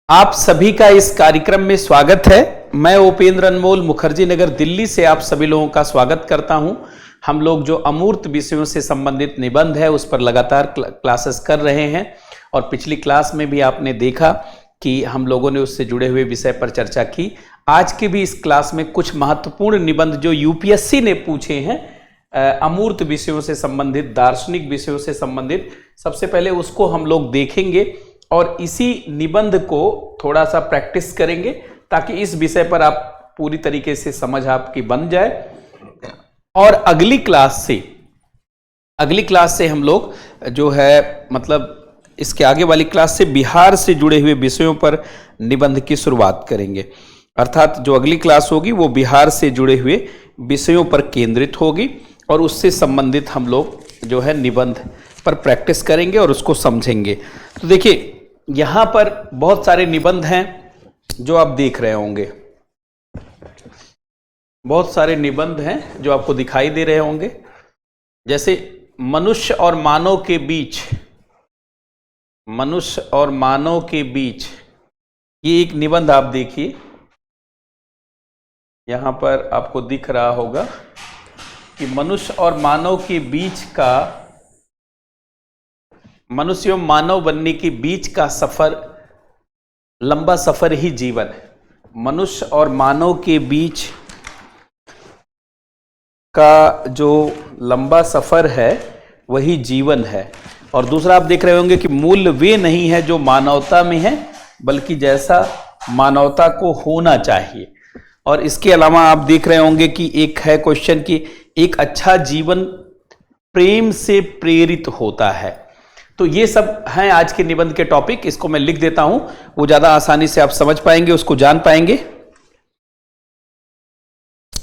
आप सभी का इस कार्यक्रम में स्वागत है। मैं उपेंद्र अनमोल मुखर्जी नगर दिल्ली से आप सभी लोगों का स्वागत करता हूं। हम लोग जो अमूर्त विषयों से संबंधित निबंध है उस पर लगातार क्लासेस कर रहे हैं और पिछली क्लास में भी आपने देखा कि हम लोगों ने उससे जुड़े हुए विषय पर चर्चा की। आज की भी इस क्लास में कुछ महत्वपूर्ण निबंध जो यूपीएससी ने पूछे हैं अमूर्त विषयों से संबंधित, दार्शनिक विषयों से संबंधित, सबसे पहले उसको हम लोग देखेंगे और इसी निबंध को थोड़ा सा प्रैक्टिस करेंगे ताकि इस विषय पर आप पूरी तरीके से समझ आपकी बन जाए। और अगली क्लास से हम लोग जो है मतलब इसके आगे वाली क्लास से बिहार से जुड़े हुए विषयों पर निबंध की शुरुआत करेंगे। अर्थात जो अगली क्लास होगी वो बिहार से जुड़े हुए विषयों पर केंद्रित होगी और उससे संबंधित हम लोग जो है निबंध पर प्रैक्टिस करेंगे और उसको समझेंगे। तो देखिए यहां पर बहुत सारे निबंध हैं जो आप देख रहे होंगे, बहुत सारे निबंध हैं जो आपको दिखाई दे रहे होंगे। जैसे मनुष्य और मानव के बीच ये एक निबंध आप देखिए, यहां पर आपको दिख रहा होगा कि मनुष्य और मानव के बीच का, मनुष्य और मानव बनने के बीच का सफर, लंबा सफर ही जीवन है। मनुष्य और मानव के बीच का जो लंबा सफर है वही जीवन है। और दूसरा आप देख रहे होंगे कि मूल्य वे नहीं है जो मानवता में है, बल्कि जैसा मानवता को होना चाहिए। और इसके अलावा आप देख रहे होंगे कि एक है क्वेश्चन कि एक अच्छा जीवन प्रेम से प्रेरित होता है। तो ये सब हैं आज के निबंध के टॉपिक। इसको मैं लिख देता हूं, वो ज्यादा आसानी से आप समझ पाएंगे, उसको जान पाएंगे।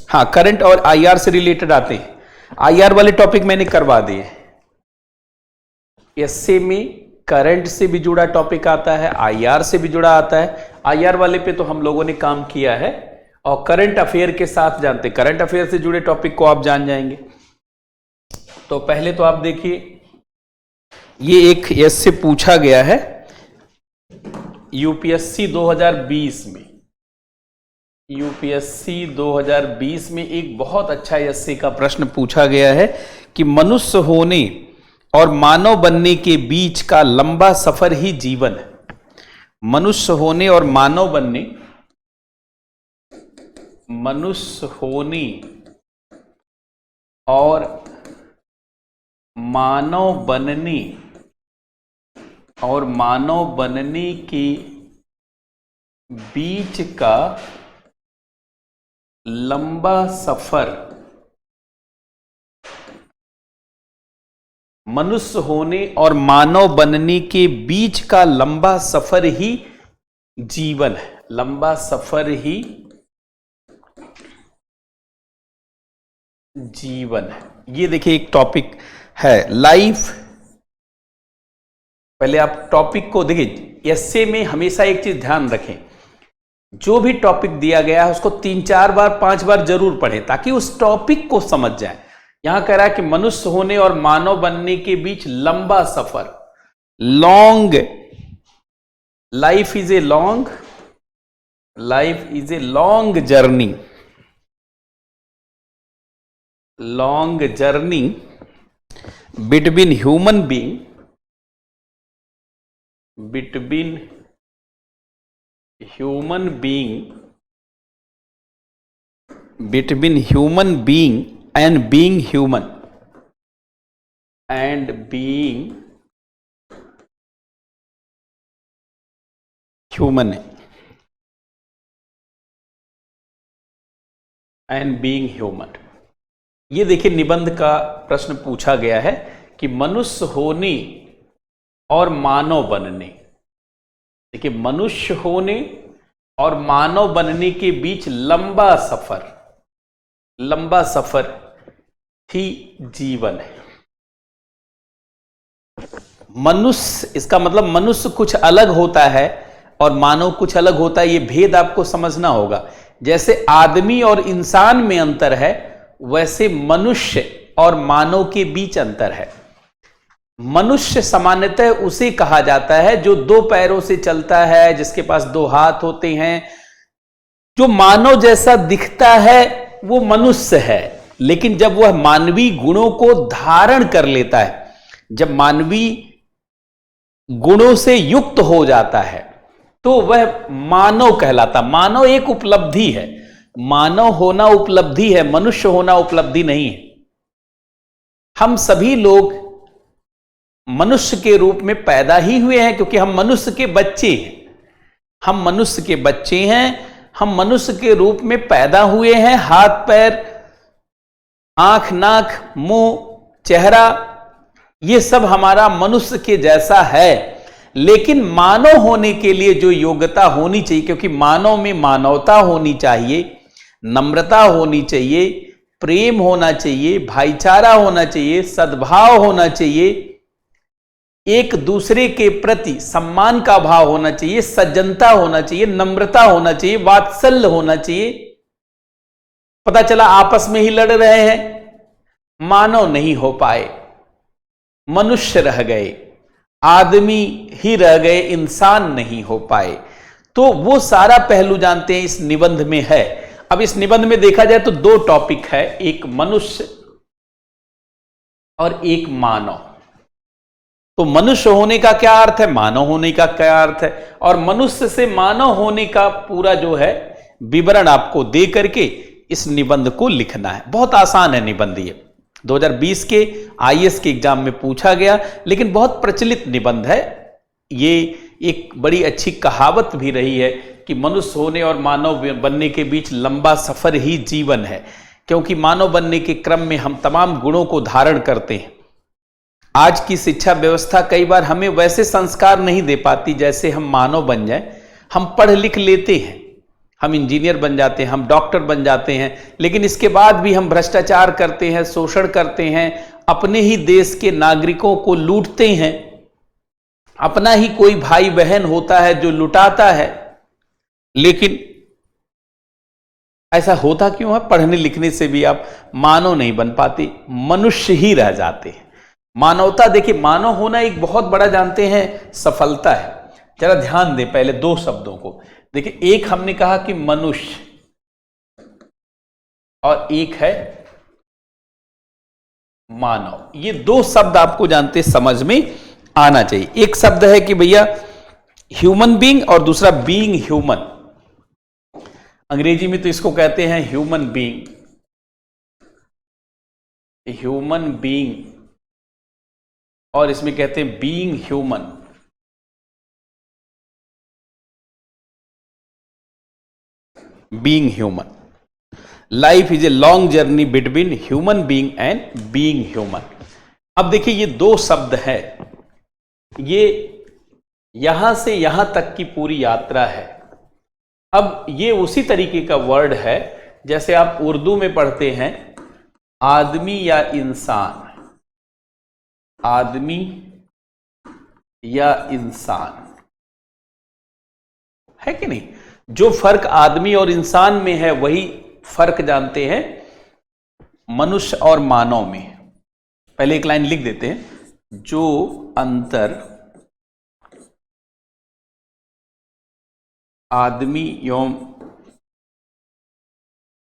हाँ, करंट और आईआर से रिलेटेड आते हैं। आईआर वाले टॉपिक मैंने करवा दिए। एसए में करंट से भी जुड़ा टॉपिक आता है, आईआर से भी जुड़ा आता है। आईआर वाले पे तो हम लोगों ने काम किया है और करंट अफेयर के साथ जानते, करंट अफेयर से जुड़े टॉपिक को आप जान जाएंगे। तो पहले तो आप देखिए, ये एक इससे पूछा गया है यूपीएससी 2020 में। यूपीएससी 2020 में एक बहुत अच्छा एसए का प्रश्न पूछा गया है कि मनुष्य होने और मानव बनने के बीच का लंबा सफर ही जीवन है। मनुष्य होने और मानव बनने, मनुष्य होने और मानव बनने के बीच का लंबा सफर, मनुष्य होने और मानव बनने के बीच का लंबा सफर ही जीवन है। लंबा सफर ही जीवन है। ये देखिए एक टॉपिक है लाइफ। पहले आप टॉपिक को देखिए, एस्से में हमेशा एक चीज ध्यान रखें, जो भी टॉपिक दिया गया है उसको 3-4 बार 5 बार जरूर पढ़ें ताकि उस टॉपिक को समझ जाए। यहां कह रहा है कि मनुष्य होने और मानव बनने के बीच लंबा सफर, long, life is a long journey, long journey between human being and being human and being human ये देखिए निबंध का प्रश्न पूछा गया है कि मनुष्य होने और मानव बनने, देखिए मनुष्य होने और मानव बनने के बीच लंबा सफर ही जीवन है। मनुष्य, इसका मतलब मनुष्य कुछ अलग होता है और मानव कुछ अलग होता है। ये भेद आपको समझना होगा। जैसे आदमी और इंसान में अंतर है, वैसे मनुष्य और मानव के बीच अंतर है। मनुष्य सामान्यतः उसे कहा जाता है जो दो पैरों से चलता है, जिसके पास दो हाथ होते हैं, जो मानव जैसा दिखता है, वो मनुष्य है। लेकिन जब वह मानवीय गुणों को धारण कर लेता है, जब मानवीय गुणों से युक्त हो जाता है, तो वह मानव कहलाता। मानव एक उपलब्धि है, मानव होना उपलब्धि है, मनुष्य होना उपलब्धि नहीं है। हम सभी लोग मनुष्य के रूप में पैदा ही हुए हैं, क्योंकि हम मनुष्य के बच्चे हैं। हम मनुष्य के बच्चे हैं, हम मनुष्य के रूप में पैदा हुए हैं। हाथ पैर, आंख, नाक, मुंह, चेहरा, ये सब हमारा मनुष्य के जैसा है। लेकिन मानव होने के लिए जो योग्यता होनी चाहिए, क्योंकि मानव में मानवता होनी चाहिए, नम्रता होनी चाहिए, प्रेम होना चाहिए, भाईचारा होना चाहिए, सद्भाव होना चाहिए, एक दूसरे के प्रति सम्मान का भाव होना चाहिए, सज्जनता होना चाहिए, नम्रता होना चाहिए, वात्सल्य होना चाहिए। पता चला आपस में ही लड़ रहे हैं, मानव नहीं हो पाए, मनुष्य रह गए, आदमी ही रह गए, इंसान नहीं हो पाए। तो वो सारा पहलू जानते हैं इस निबंध में है। अब इस निबंध में देखा जाए तो दो टॉपिक है, एक मनुष्य और एक मानव। तो मनुष्य होने का क्या अर्थ है, मानव होने का क्या अर्थ है, और मनुष्य से मानव होने का पूरा जो है विवरण आपको दे करके इस निबंध को लिखना है। बहुत आसान है निबंध, ये 2020 के आईएएस के एग्जाम में पूछा गया, लेकिन बहुत प्रचलित निबंध है। ये एक बड़ी अच्छी कहावत भी रही है कि मनुष्य होने और मानव बनने के बीच लंबा सफर ही जीवन है, क्योंकि मानव बनने के क्रम में हम तमाम गुणों को धारण करते हैं। आज की शिक्षा व्यवस्था कई बार हमें वैसे संस्कार नहीं दे पाती जैसे हम मानव बन जाएं। हम पढ़ लिख लेते हैं, हम इंजीनियर बन जाते हैं, हम डॉक्टर बन जाते हैं, लेकिन इसके बाद भी हम भ्रष्टाचार करते हैं, शोषण करते हैं, अपने ही देश के नागरिकों को लूटते हैं। अपना ही कोई भाई बहन होता है जो लुटाता है। लेकिन ऐसा होता क्यों है? पढ़ने लिखने से भी आप मानव नहीं बन पाते, मनुष्य ही रह जाते हैं। मानवता, देखिए मानव होना एक बहुत बड़ा जानते हैं सफलता है। जरा ध्यान दें पहले दो शब्दों को। देखिए, एक हमने कहा कि मनुष्य और एक है मानव। ये दो शब्द आपको जानते समझ में आना चाहिए। एक शब्द है कि भैया ह्यूमन बीइंग और दूसरा बीइंग ह्यूमन। अंग्रेजी में तो इसको कहते हैं ह्यूमन बीइंग, ह्यूमन बीइंग, और इसमें कहते हैं being human. Being human, life is a long journey between human being and being human. अब देखिए ये दो शब्द है, ये यहां से यहां तक की पूरी यात्रा है। अब ये उसी तरीके का वर्ड है जैसे आप उर्दू में पढ़ते हैं आदमी या इंसान, आदमी या इंसान, है कि नहीं? जो फर्क आदमी और इंसान में है वही फर्क जानते हैं मनुष्य और मानव में। पहले एक लाइन लिख देते हैं, जो अंतर आदमी एवं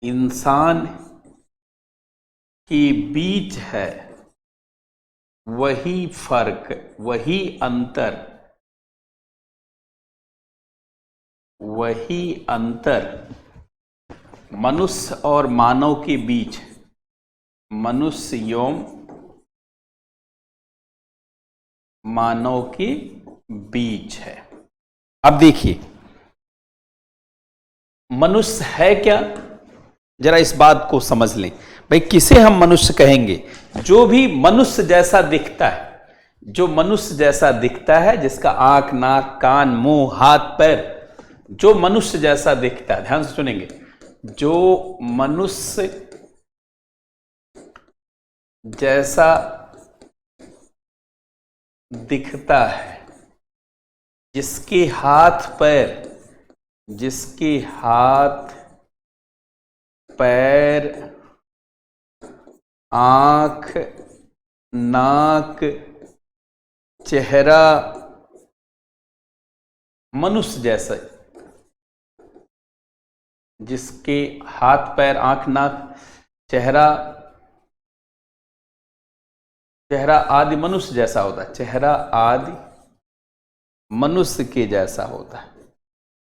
इंसान के बीच है वही फर्क, वही अंतर, वही अंतर मनुष्य और मानव के बीच, मनुष्य एवं मानव के बीच है। अब देखिए मनुष्य है क्या, जरा इस बात को समझ लें। भाई किसे हम मनुष्य कहेंगे? जो भी मनुष्य जैसा दिखता है, जो मनुष्य जैसा दिखता है, जिसका आंख, नाक, कान, मुंह, हाथ, पैर, जो मनुष्य जैसा दिखता है, ध्यान से सुनेंगे, जो मनुष्य जैसा दिखता है, जिसके हाथ पैर, जिसके हाथ पैर, आंख, नाक, चेहरा मनुष्य जैसा, जिसके हाथ पैर आंख नाक चेहरा आदि मनुष्य जैसा होता है। चेहरा आदि मनुष्य के जैसा होता है,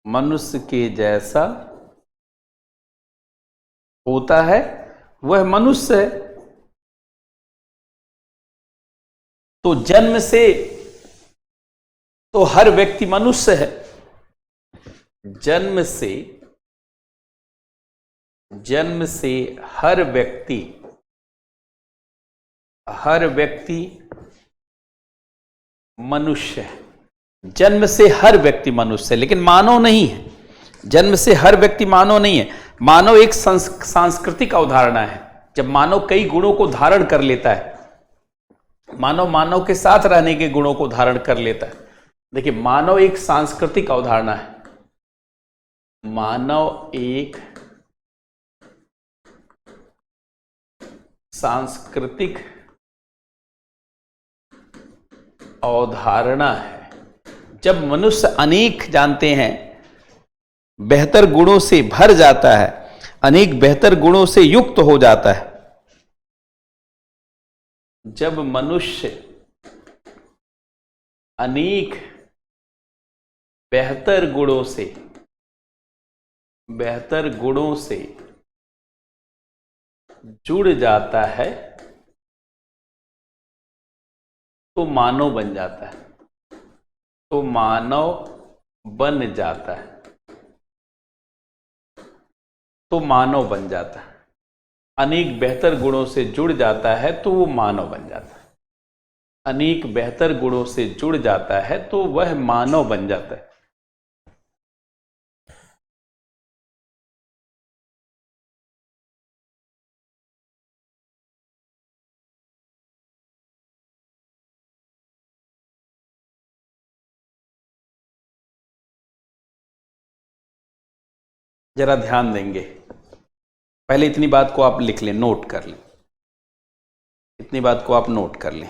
मनुष्य के जैसा होता है, वह मनुष्य है। तो जन्म से तो हर व्यक्ति मनुष्य है। जन्म से हर व्यक्ति मनुष्य है। जन्म से हर व्यक्ति मनुष्य है, लेकिन मानव नहीं है। जन्म से हर व्यक्ति मानव नहीं है। मानव एक सांस्कृतिक अवधारणा है। जब मानव कई गुणों को धारण कर लेता है, मानव के साथ रहने के गुणों को धारण कर लेता है। देखिए, मानव एक सांस्कृतिक अवधारणा है। मानव एक सांस्कृतिक अवधारणा है। जब मनुष्य अनेक जानते हैं बेहतर गुणों से भर जाता है, अनेक बेहतर गुणों से युक्त हो जाता है। जब मनुष्य अनेक बेहतर गुणों से जुड़ जाता है, तो मानव बन जाता है। तो मानव बन जाता है। तो मानव बन जाता है। अनेक बेहतर गुणों से जुड़ जाता है तो वो मानव बन जाता है। अनेक बेहतर गुणों से जुड़ जाता है तो वह मानव बन जाता है। जरा ध्यान देंगे। पहले इतनी बात को आप लिख लें, नोट कर लें। इतनी बात को आप नोट कर लें।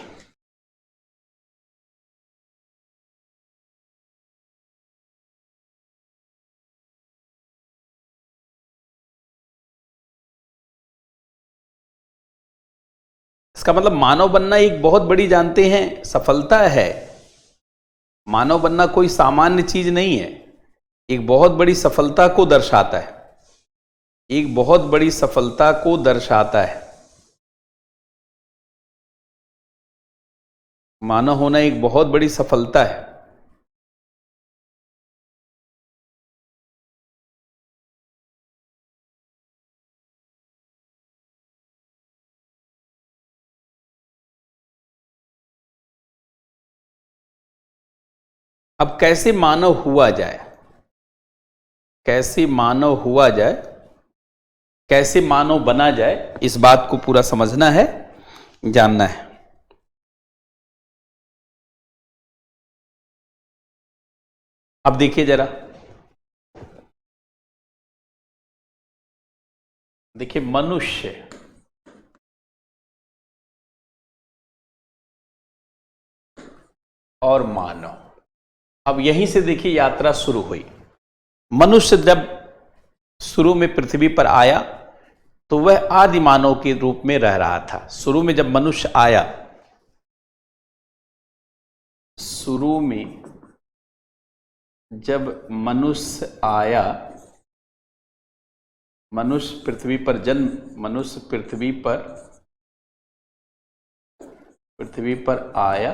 इसका मतलब मानव बनना एक बहुत बड़ी, जानते हैं, सफलता है। मानव बनना कोई सामान्य चीज नहीं है। एक बहुत बड़ी सफलता को दर्शाता है। एक बहुत बड़ी सफलता को दर्शाता है। मानव होना एक बहुत बड़ी सफलता है। अब कैसे मानव हुआ जाए, कैसे मानव हुआ जाए, कैसे मानव बना जाए, इस बात को पूरा समझना है, जानना है। अब देखिए जरा, देखिए मनुष्य और मानव, अब यहीं से देखिए यात्रा शुरू हुई। मनुष्य जब शुरू में पृथ्वी पर आया तो वह आदि मानव के रूप में रह रहा था। शुरू में जब मनुष्य आया, शुरू में जब मनुष्य आया, मनुष्य पृथ्वी पर जन्म, मनुष्य पृथ्वी पर आया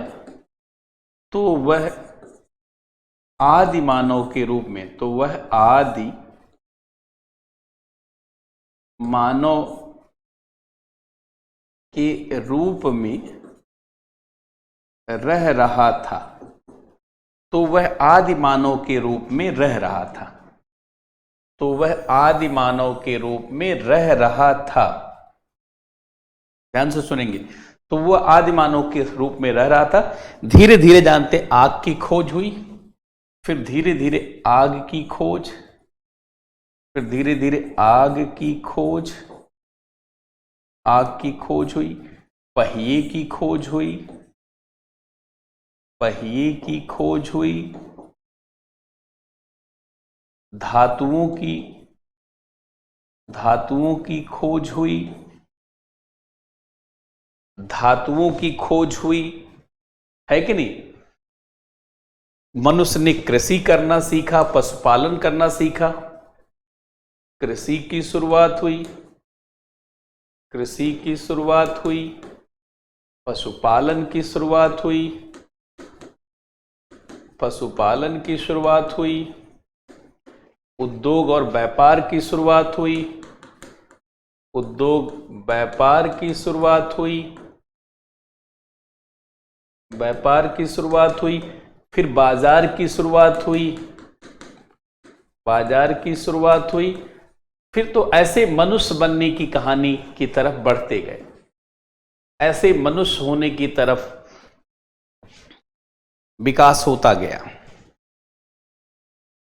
तो वह आदि मानव के रूप में, तो वह आदि मानव के रूप में रह रहा था। तो वह आदि मानव के रूप में रह रहा था। तो वह आदि मानव के रूप में रह रहा था। ध्यान से सुनेंगे। तो वह आदि मानव के रूप में रह रहा था। धीरे धीरे जानते आग की खोज हुई, फिर धीरे धीरे आग की खोज, फिर धीरे धीरे आग की खोज हुई, पहिए की खोज हुई, पहिए की खोज हुई, धातुओं की खोज हुई, धातुओं की खोज हुई, है कि नहीं। मनुष्य ने कृषि करना सीखा, पशुपालन करना सीखा, कृषि की शुरुआत हुई, कृषि की शुरुआत हुई, पशुपालन की शुरुआत हुई, पशुपालन की शुरुआत हुई, उद्योग और व्यापार की शुरुआत हुई, उद्योग व्यापार की शुरुआत हुई, व्यापार की शुरुआत हुई, फिर बाजार की शुरुआत हुई, बाजार की शुरुआत हुई, फिर तो ऐसे मनुष्य बनने की कहानी की तरफ बढ़ते गए, ऐसे मनुष्य होने की तरफ विकास होता गया,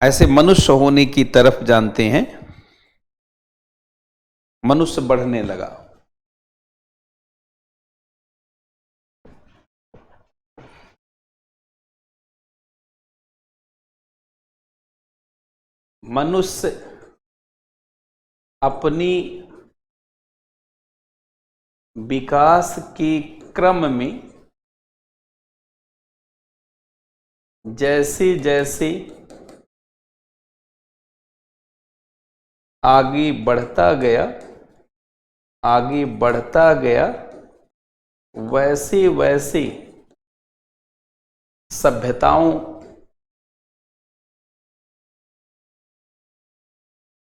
ऐसे मनुष्य होने की तरफ जानते हैं मनुष्य बढ़ने लगा। मनुष्य अपनी विकास के क्रम में जैसे जैसे आगे बढ़ता गया, आगे बढ़ता गया, वैसे वैसे सभ्यताओं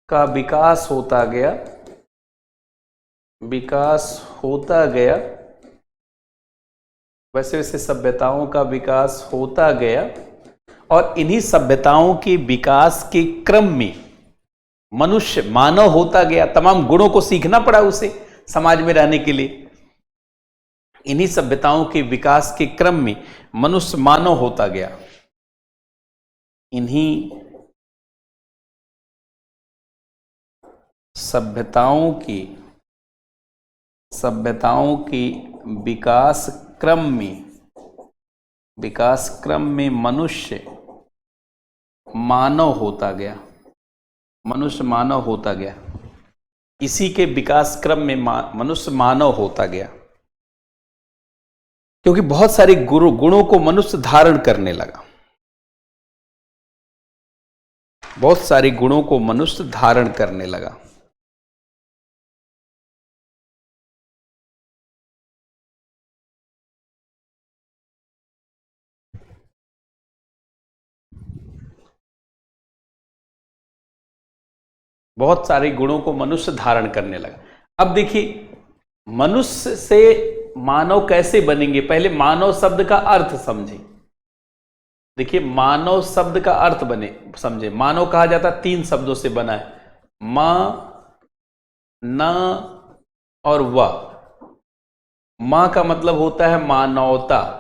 का विकास होता गया, विकास होता गया, वैसे वैसे सभ्यताओं का विकास होता गया, और इन्हीं सभ्यताओं के विकास के क्रम में मनुष्य मानव होता गया। तमाम गुणों को सीखना पड़ा उसे समाज में रहने के लिए। इन्हीं सभ्यताओं के विकास के क्रम में मनुष्य मानव होता गया। इन्हीं सभ्यताओं के विकास क्रम में मनुष्य मानव होता गया, मनुष्य मानव होता गया। इसी के विकास क्रम में मनुष्य मानव होता गया, क्योंकि बहुत सारे गुणों को मनुष्य धारण करने लगा, बहुत सारे गुणों को मनुष्य धारण करने लगा। बहुत सारे गुणों को मनुष्य धारण करने लगा। अब देखिए, मनुष्य से मानव कैसे बनेंगे, पहले मानव शब्द का अर्थ समझें। देखिए, मानव शब्द का अर्थ समझे। मानव कहा जाता 3 शब्दों से बना है, मां, न और व। मां का मतलब होता है मानवता,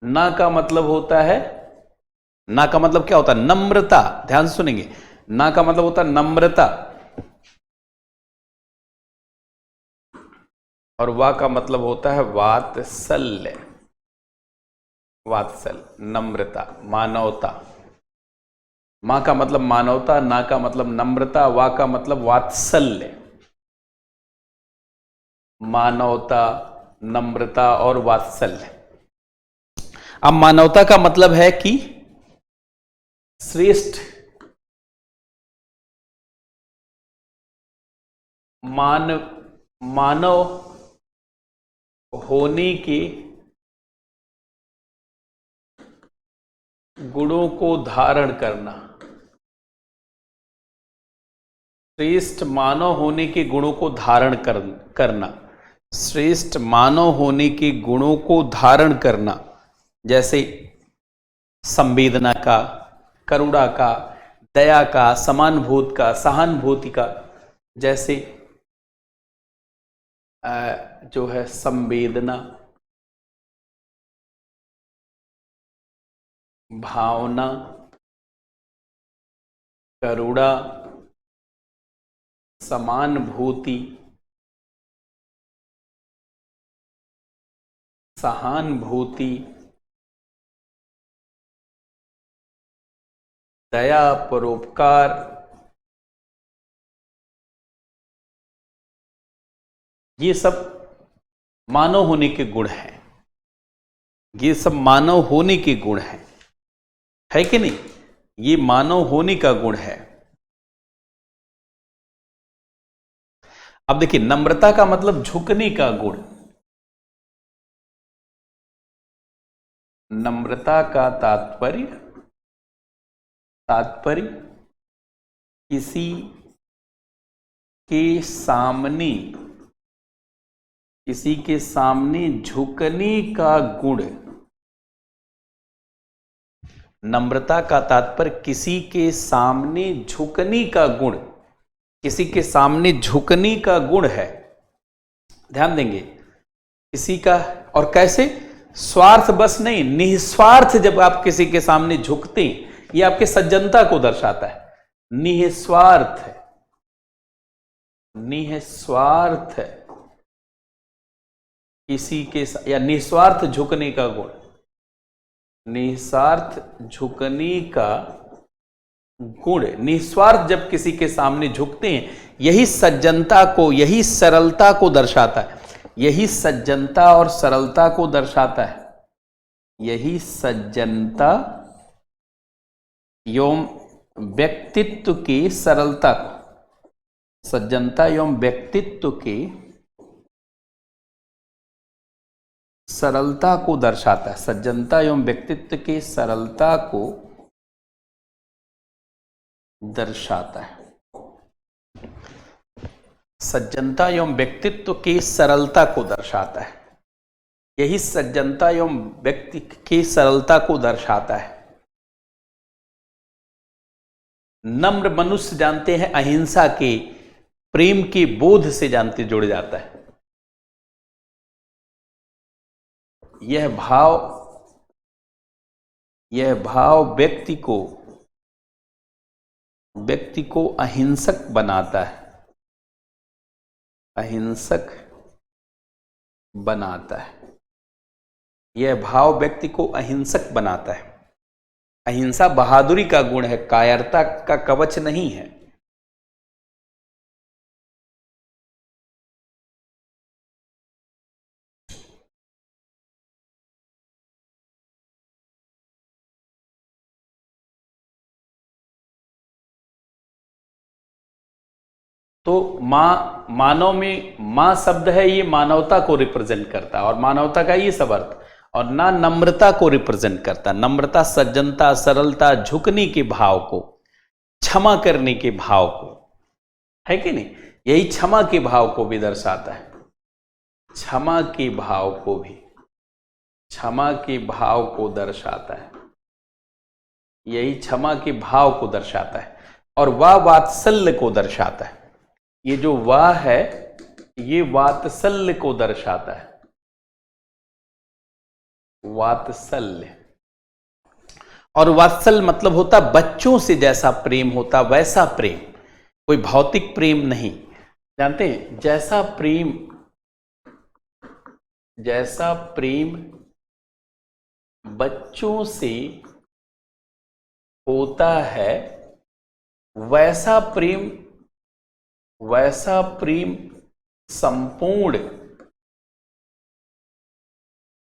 न का मतलब होता है, ना का मतलब क्या होता है, नम्रता। ध्यान से सुनेंगे, ना का मतलब होता है नम्रता, और वा का मतलब होता है वात्सल्य, वात्सल्य, नम्रता, मानवता। मां का मतलब मानवता, ना का मतलब नम्रता, वा का मतलब वात्सल्य। मानवता, नम्रता और वात्सल्य। अब मानवता का मतलब है कि श्रेष्ठ, मानव होने के गुणों को धारण करना, श्रेष्ठ मानव होने के गुणों को धारण करना, श्रेष्ठ मानव होने के गुणों को धारण करना, जैसे संवेदना का, करुणा का, दया का, समानुभूति का, सहानुभूति का। जैसे जो है संवेदना, भावना, करुणा, समानुभूति, सहानुभूति, दया, परोपकार, ये सब मानव होने के गुण हैं। ये सब मानव होने के गुण हैं, है कि नहीं? ये मानव होने का गुण है। अब देखिए, नम्रता का मतलब झुकने का गुण। नम्रता का तात्पर्य किसी के सामने झुकने का गुण। नम्रता का तात्पर्य किसी के सामने झुकने का गुण, किसी के सामने झुकने का गुण है। ध्यान देंगे, किसी का, और कैसे? स्वार्थ बस नहीं, निस्वार्थ। जब आप किसी के सामने झुकते हैं, ये आपके सज्जनता को दर्शाता है। निस्वार्थ है, निस्वार्थ है किसी के, या निस्वार्थ झुकने का गुण, निस्वार्थ झुकने का गुण। निस्वार्थ जब किसी के सामने झुकते हैं, यही सज्जनता को, यही सरलता को दर्शाता है। यही सज्जनता और सरलता को दर्शाता है। यही सज्जनता एवं व्यक्तित्व की सरलता को, सज्जनता एवं व्यक्तित्व की सरलता को दर्शाता है। सज्जनता एवं व्यक्तित्व की सरलता को दर्शाता है। सज्जनता एवं व्यक्तित्व की सरलता को दर्शाता है। यही सज्जनता एवं व्यक्ति की सरलता को दर्शाता है। नम्र मनुष्य जानते हैं अहिंसा के, प्रेम के बोध से जानते जुड़ जाता है। यह भाव व्यक्ति को अहिंसक बनाता है। अहिंसक बनाता है। यह भाव व्यक्ति को अहिंसक बनाता है। अहिंसा बहादुरी का गुण है, कायरता का कवच नहीं है। तो मानव में मां शब्द है, ये मानवता को रिप्रेजेंट करता है, और मानवता का ये सब अर्थ। और ना नम्रता को रिप्रेजेंट करता। नम्रता सज्जनता, सरलता, झुकने के भाव को, क्षमा करने के भाव को, है कि नहीं? यही क्षमा के भाव को भी दर्शाता है। क्षमा के भाव को भी, क्षमा के भाव को दर्शाता है। यही क्षमा के भाव को दर्शाता है। और वह वात्सल्य को दर्शाता है। ये जो वाह है, ये वात्सल्य को दर्शाता है। वात्सल्य, और वात्सल्य मतलब होता बच्चों से जैसा प्रेम होता वैसा प्रेम, कोई भौतिक प्रेम नहीं। जानते हैं, जैसा प्रेम बच्चों से होता है, वैसा प्रेम संपूर्ण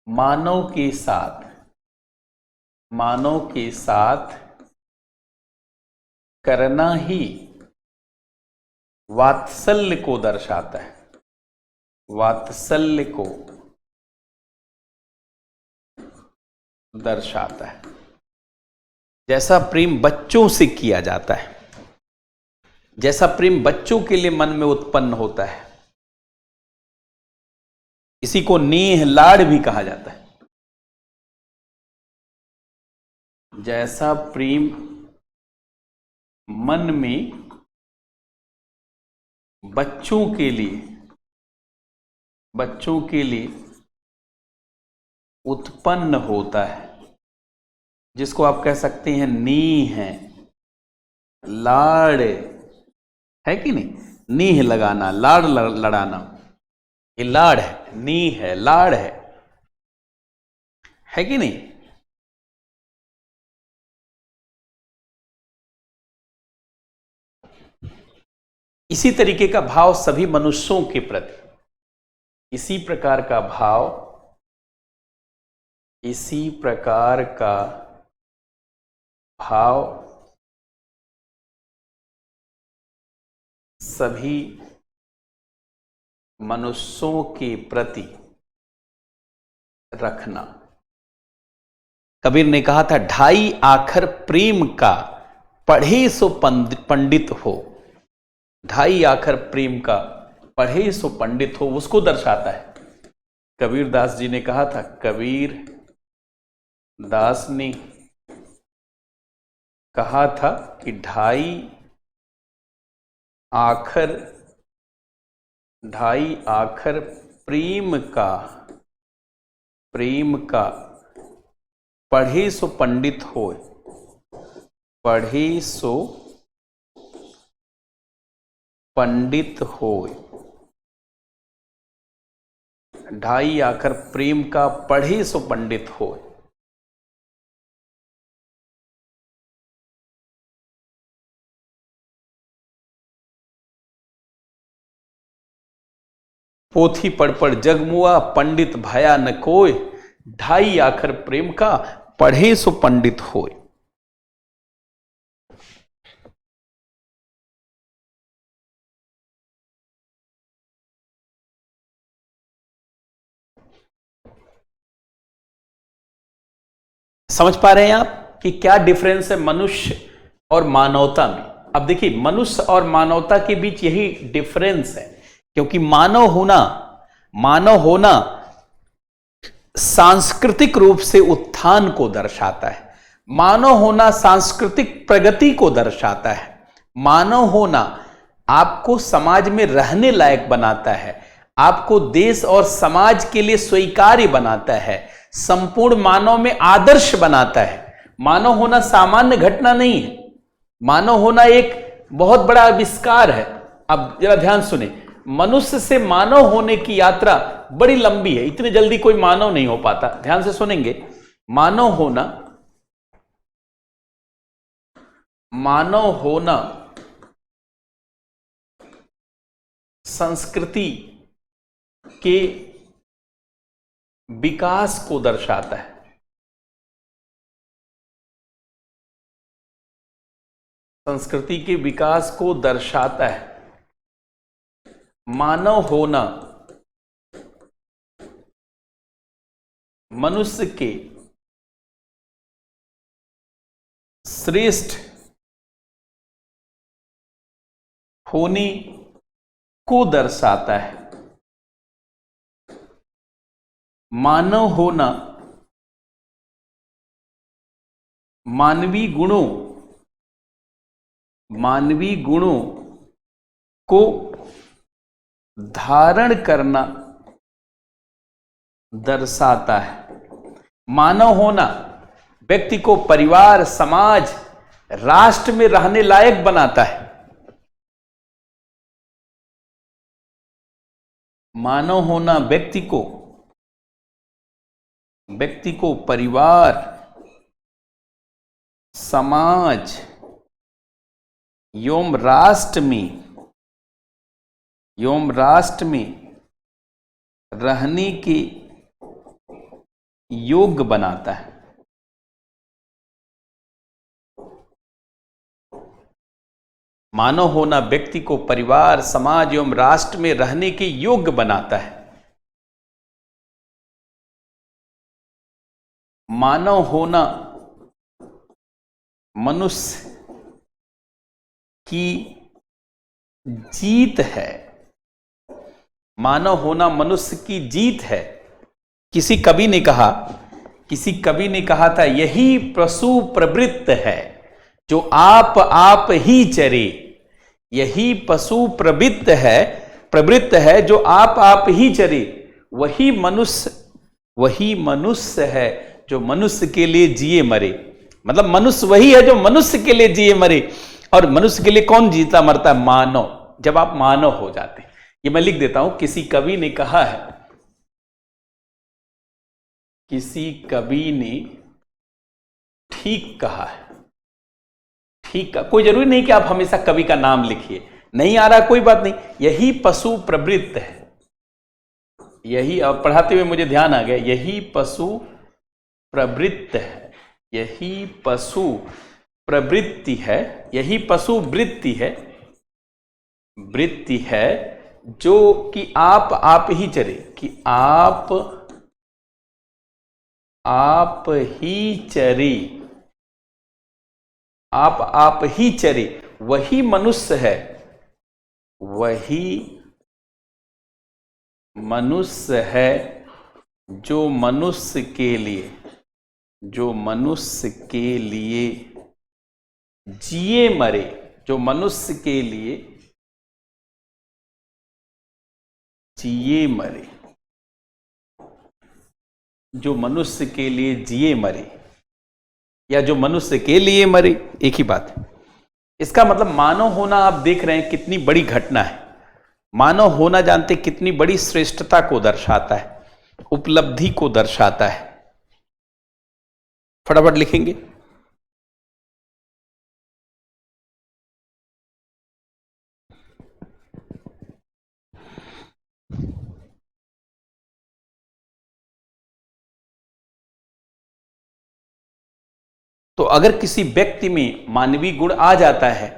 मानव के साथ करना ही वात्सल्य को दर्शाता है। वात्सल्य को दर्शाता है। जैसा प्रेम बच्चों से किया जाता है, जैसा प्रेम बच्चों के लिए मन में उत्पन्न होता है, इसी को नेह लाड़ भी कहा जाता है। जैसा प्रेम मन में बच्चों के लिए उत्पन्न होता है, जिसको आप कह सकते हैं नीह है, लाड़ है कि नहीं? नीह लगाना, लाड़ लड़ाना, ये लाड़ है, नीह है, लाड़ है। है कि नहीं? इसी तरीके का भाव सभी मनुष्यों के प्रति, इसी प्रकार का भाव, इसी प्रकार का भाव सभी मनुष्यों के प्रति रखना। कबीर ने कहा था, ढाई आखर प्रेम का पढ़े सो पंडित हो। ढाई आखर प्रेम का पढ़े सो पंडित हो, उसको दर्शाता है। कबीर दास जी ने कहा था, कबीर दास ने कहा था कि ढाई आखर प्रेम का पढ़े सो पंडित हो। पढ़े सो पंडित हो। ढाई आखर प्रेम का पढ़े सो पंडित हो। पोथी पढ़ जग मुआ, पंडित भया न कोय। ढाई आखर प्रेम का पढ़े सो पंडित होय। समझ पा रहे हैं आप कि क्या डिफरेंस है मनुष्य और मानवता में? अब देखिए, मनुष्य और मानवता के बीच यही डिफरेंस है, क्योंकि मानव होना सांस्कृतिक रूप से उत्थान को दर्शाता है। मानव होना सांस्कृतिक प्रगति को दर्शाता है। मानव होना आपको समाज में रहने लायक बनाता है, आपको देश और समाज के लिए स्वीकार्य बनाता है, संपूर्ण मानव में आदर्श बनाता है। मानव होना सामान्य घटना नहीं है, मानव होना एक बहुत बड़ा आविष्कार है। अब जरा ध्यान सुने, मनुष्य से मानव होने की यात्रा बड़ी लंबी है, इतनी जल्दी कोई मानव नहीं हो पाता। ध्यान से सुनेंगे, मानव होना संस्कृति के विकास को दर्शाता है। संस्कृति के विकास को दर्शाता है। मानव होना मनुष्य के श्रेष्ठ होने को दर्शाता है। मानव होना मानवीय गुणों को धारण करना दर्शाता है। मानव होना व्यक्ति को परिवार, समाज, राष्ट्र में रहने लायक बनाता है। मानव होना व्यक्ति को परिवार, समाज एवं राष्ट्र में रहने के योग्य बनाता है। मानव होना व्यक्ति को परिवार, समाज एवं राष्ट्र में रहने के योग्य बनाता है। मानव होना मनुष्य की जीत है। मानव होना मनुष्य की जीत है। किसी कवि ने कहा था, यही पशु प्रवृत्त है जो आप ही चरे। यही पशु प्रवृत्त है जो आप ही चरे। वही मनुष्य है जो मनुष्य के लिए जिए मरे। मतलब मनुष्य वही है जो मनुष्य के लिए जिए मरे। और मनुष्य के लिए कौन जीता मरता है? मानव। जब आप मानव हो जाते हैं। ये मैं लिख देता हूं, किसी कवि ने कहा है, किसी कवि ने ठीक कहा है। ठीक का कोई जरूरी नहीं कि आप हमेशा कवि का नाम लिखिए, नहीं आ रहा कोई बात नहीं। यही पशु प्रवृत्त है, यही, अब पढ़ाते हुए मुझे ध्यान आ गया, यही पशु प्रवृत्त है, यही पशु प्रवृत्ति है, यही पशु वृत्ति है, वृत्ति है जो कि आप ही चरे, कि आप ही चरे, आप ही चरे, वही मनुष्य है, वही मनुष्य है जो मनुष्य के लिए, जो मनुष्य के लिए जिए मरे, जो मनुष्य के लिए जिए मरे, जो मनुष्य के लिए जिए मरे, या जो मनुष्य के लिए मरे, एक ही बात है। इसका मतलब मानव होना आप देख रहे हैं कितनी बड़ी घटना है। मानव होना जानते कितनी बड़ी श्रेष्ठता को दर्शाता है, उपलब्धि को दर्शाता है। फटाफट लिखेंगे। तो अगर किसी व्यक्ति में मानवीय गुण आ जाता है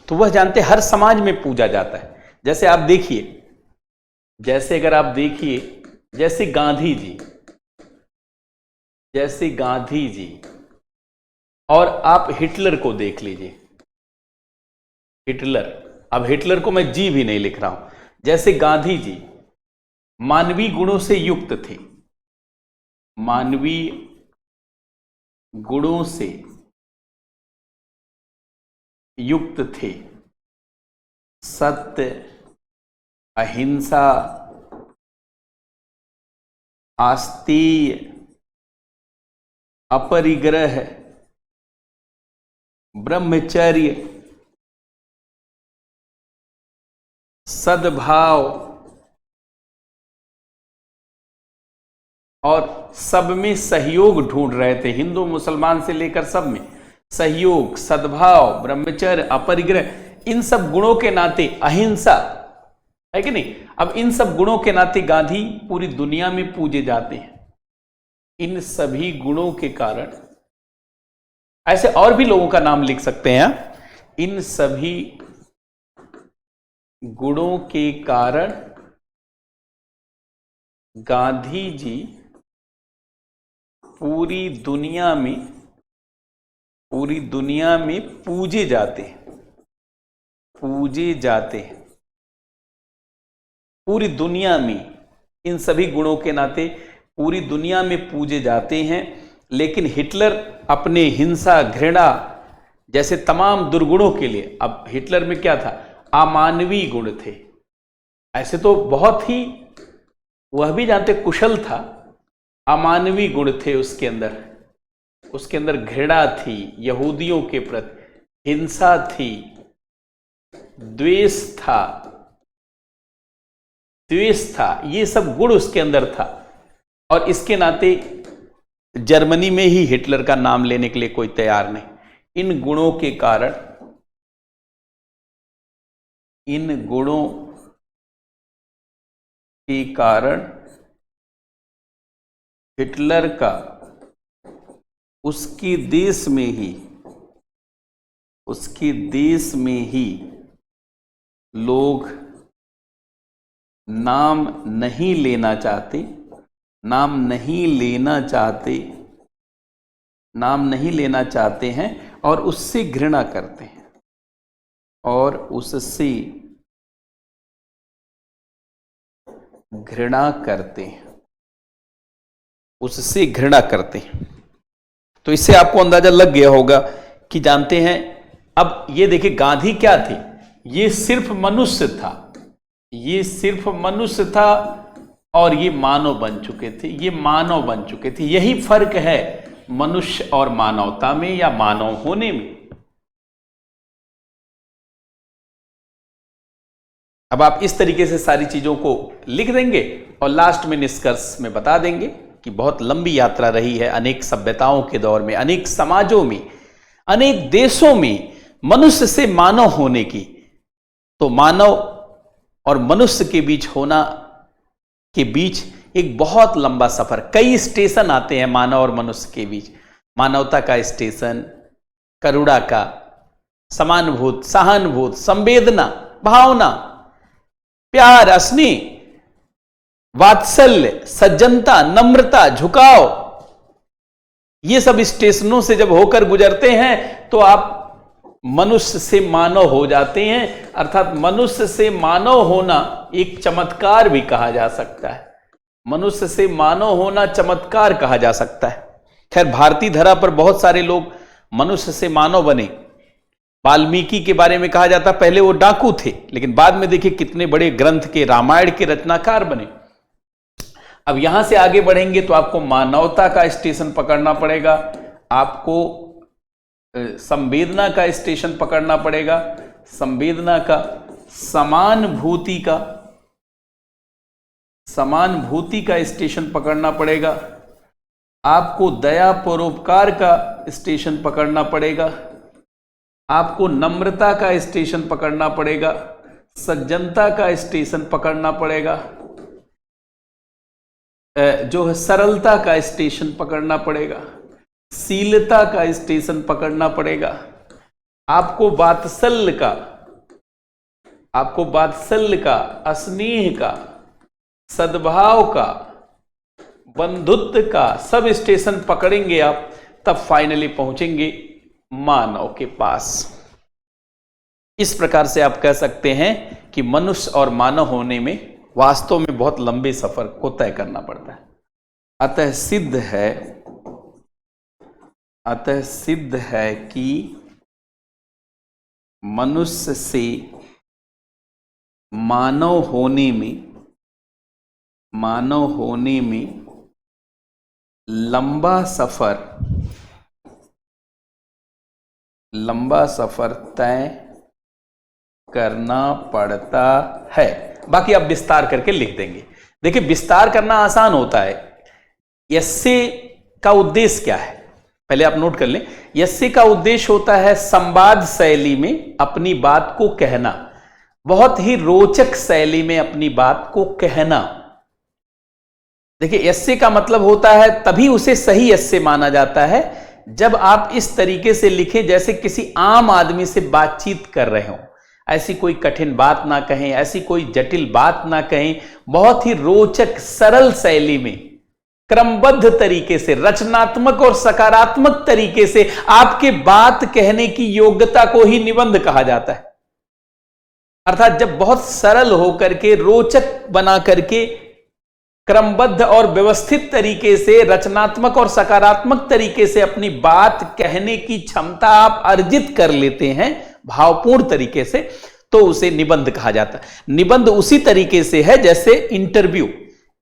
तो वह जानते हर समाज में पूजा जाता है। जैसे आप देखिए, जैसे अगर आप देखिए, जैसे गांधी जी, जैसे गांधी जी, और आप हिटलर को देख लीजिए, हिटलर, अब हिटलर को मैं जी भी नहीं लिख रहा हूं, जैसे गांधी जी मानवीय गुणों से युक्त थे, मानवीय गुणों से युक्त थे, सत्य, अहिंसा, आस्तीय, अपरिग्रह, ब्रह्मचर्य, सद्भाव, और सब में सहयोग ढूंढ रहे थे, हिंदू मुसलमान से लेकर सब में सहयोग, सद्भाव, ब्रह्मचर्य, अपरिग्रह, इन सब गुणों के नाते, अहिंसा, है कि नहीं। अब इन सब गुणों के नाते गांधी पूरी दुनिया में पूजे जाते हैं। इन सभी गुणों के कारण, ऐसे और भी लोगों का नाम लिख सकते हैं, इन सभी गुणों के कारण गांधी जी पूरी दुनिया में पूजे जाते हैं, पूजे जाते हैं पूरी दुनिया में। इन सभी गुणों के नाते पूरी दुनिया में पूजे जाते हैं। लेकिन हिटलर अपने हिंसा, घृणा जैसे तमाम दुर्गुणों के लिए, अब हिटलर में क्या था, अमानवीय गुण थे। ऐसे तो बहुत ही, वह भी जानते कुशल था, अमानवीय गुण थे उसके अंदर घृणा थी, यहूदियों के प्रति हिंसा थी, द्वेष था, ये सब गुण उसके अंदर था। और इसके नाते जर्मनी में ही हिटलर का नाम लेने के लिए कोई तैयार नहीं। इन गुणों के कारण, इन गुणों के कारण हिटलर का उसके देश में ही लोग नाम नहीं लेना चाहते हैं और उससे घृणा करते हैं, और उससे घृणा करते हैं। तो इससे आपको अंदाजा लग गया होगा कि जानते हैं। अब ये देखिए, गांधी क्या थे, ये सिर्फ मनुष्य था, और ये मानव बन चुके थे। यही फर्क है मनुष्य और मानवता में, या मानव होने में। अब आप इस तरीके से सारी चीजों को लिख देंगे और लास्ट में निष्कर्ष में बता देंगे। की बहुत लंबी यात्रा रही है, अनेक सभ्यताओं के दौर में, अनेक समाजों में, अनेक देशों में मनुष्य से मानव होने की। तो मानव और मनुष्य के बीच होना के बीच एक बहुत लंबा सफर, कई स्टेशन आते हैं मानव और मनुष्य के बीच। मानवता का स्टेशन, करुणा का, समानुभूत, सहानुभूत, संवेदना, भावना, प्यार, स्नेह, वात्सल्य, सज्जनता, नम्रता, झुकाव, ये सब स्टेशनों से जब होकर गुजरते हैं तो आप मनुष्य से मानव हो जाते हैं। अर्थात मनुष्य से मानव होना एक चमत्कार भी कहा जा सकता है। मनुष्य से मानव होना चमत्कार कहा जा सकता है। खैर, भारतीय धरा पर बहुत सारे लोग मनुष्य से मानव बने। वाल्मीकि के बारे में कहा जाता पहले वो डाकू थे, लेकिन बाद में देखिए कितने बड़े ग्रंथ के, रामायण के रचनाकार बने। अब यहां से आगे बढ़ेंगे तो आपको मानवता का स्टेशन पकड़ना पड़ेगा, आपको संवेदना का स्टेशन पकड़ना पड़ेगा, संवेदना का, समानुभूति का, समानुभूति का स्टेशन पकड़ना पड़ेगा, आपको दया परोपकार का स्टेशन पकड़ना पड़ेगा, आपको नम्रता का स्टेशन पकड़ना पड़ेगा, सज्जनता का स्टेशन पकड़ना पड़ेगा, जो है सरलता का स्टेशन पकड़ना पड़ेगा, शीलता का स्टेशन पकड़ना पड़ेगा, आपको वात्सल्य का, आपको वात्सल्य का, स्नेह का, सद्भाव का, बंधुत्व का, सब स्टेशन पकड़ेंगे आप, तब फाइनली पहुंचेंगे मानव के पास। इस प्रकार से आप कह सकते हैं कि मनुष्य और मानव होने में वास्तव में बहुत लंबे सफर को तय करना पड़ता है। अतः सिद्ध है कि मनुष्य से मानव होने में लंबा सफर तय करना पड़ता है। बाकी आप विस्तार करके लिख देंगे। देखिए, विस्तार करना आसान होता है। यस्से का उद्देश्य क्या है, पहले आप नोट कर लें। यस्से का उद्देश्य होता है संवाद शैली में अपनी बात को कहना, बहुत ही रोचक शैली में अपनी बात को कहना। देखिए, यस्से का मतलब होता है, तभी उसे सही यस्से माना जाता है जब आप इस तरीके से लिखें जैसे किसी आम आदमी से बातचीत कर रहे हो। ऐसी कोई कठिन बात ना कहें, ऐसी कोई जटिल बात ना कहें, बहुत ही रोचक सरल शैली में, क्रमबद्ध तरीके से, रचनात्मक और सकारात्मक तरीके से आपके बात कहने की योग्यता को ही निबंध कहा जाता है। अर्थात जब बहुत सरल होकर के, रोचक बना करके, क्रमबद्ध और व्यवस्थित तरीके से, रचनात्मक और सकारात्मक तरीके से अपनी बात कहने की क्षमता आप अर्जित कर लेते हैं भावपूर्ण तरीके से, तो उसे निबंध कहा जाता है। निबंध उसी तरीके से है जैसे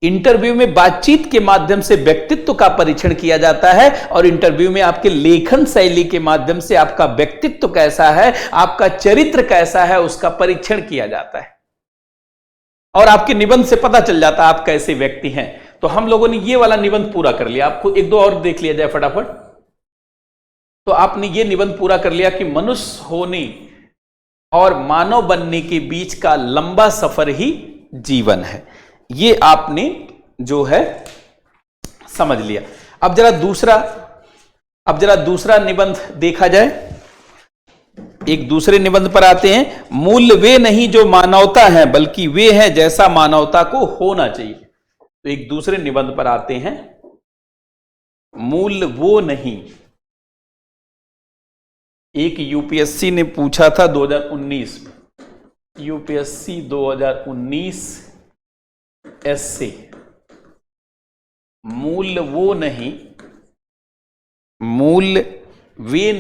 इंटरव्यू में बातचीत के माध्यम से व्यक्तित्व का परीक्षण किया जाता है, और इंटरव्यू में आपके लेखन शैली के माध्यम से आपका व्यक्तित्व कैसा है, आपका चरित्र कैसा है, उसका परीक्षण किया जाता है, और आपके निबंध से पता चल जाता है आप कैसे व्यक्ति हैं। तो हम लोगों ने ये वाला निबंध पूरा कर लिया। आपको एक दो और देख लिया जाए फटाफट। तो आपने ये निबंध पूरा कर लिया कि मनुष्य होने और मानव बनने के बीच का लंबा सफर ही जीवन है। ये आपने जो है समझ लिया। अब जरा दूसरा निबंध देखा जाए। एक दूसरे निबंध पर आते हैं। मूल्य वे नहीं जो मानवता है, बल्कि वे हैं जैसा मानवता को होना चाहिए। तो एक दूसरे निबंध पर आते हैं। मूल्य वो नहीं, एक यूपीएससी ने पूछा था 2019 में, यूपीएससी 2019 एसए, मूल्य वो नहीं, मूल्य वे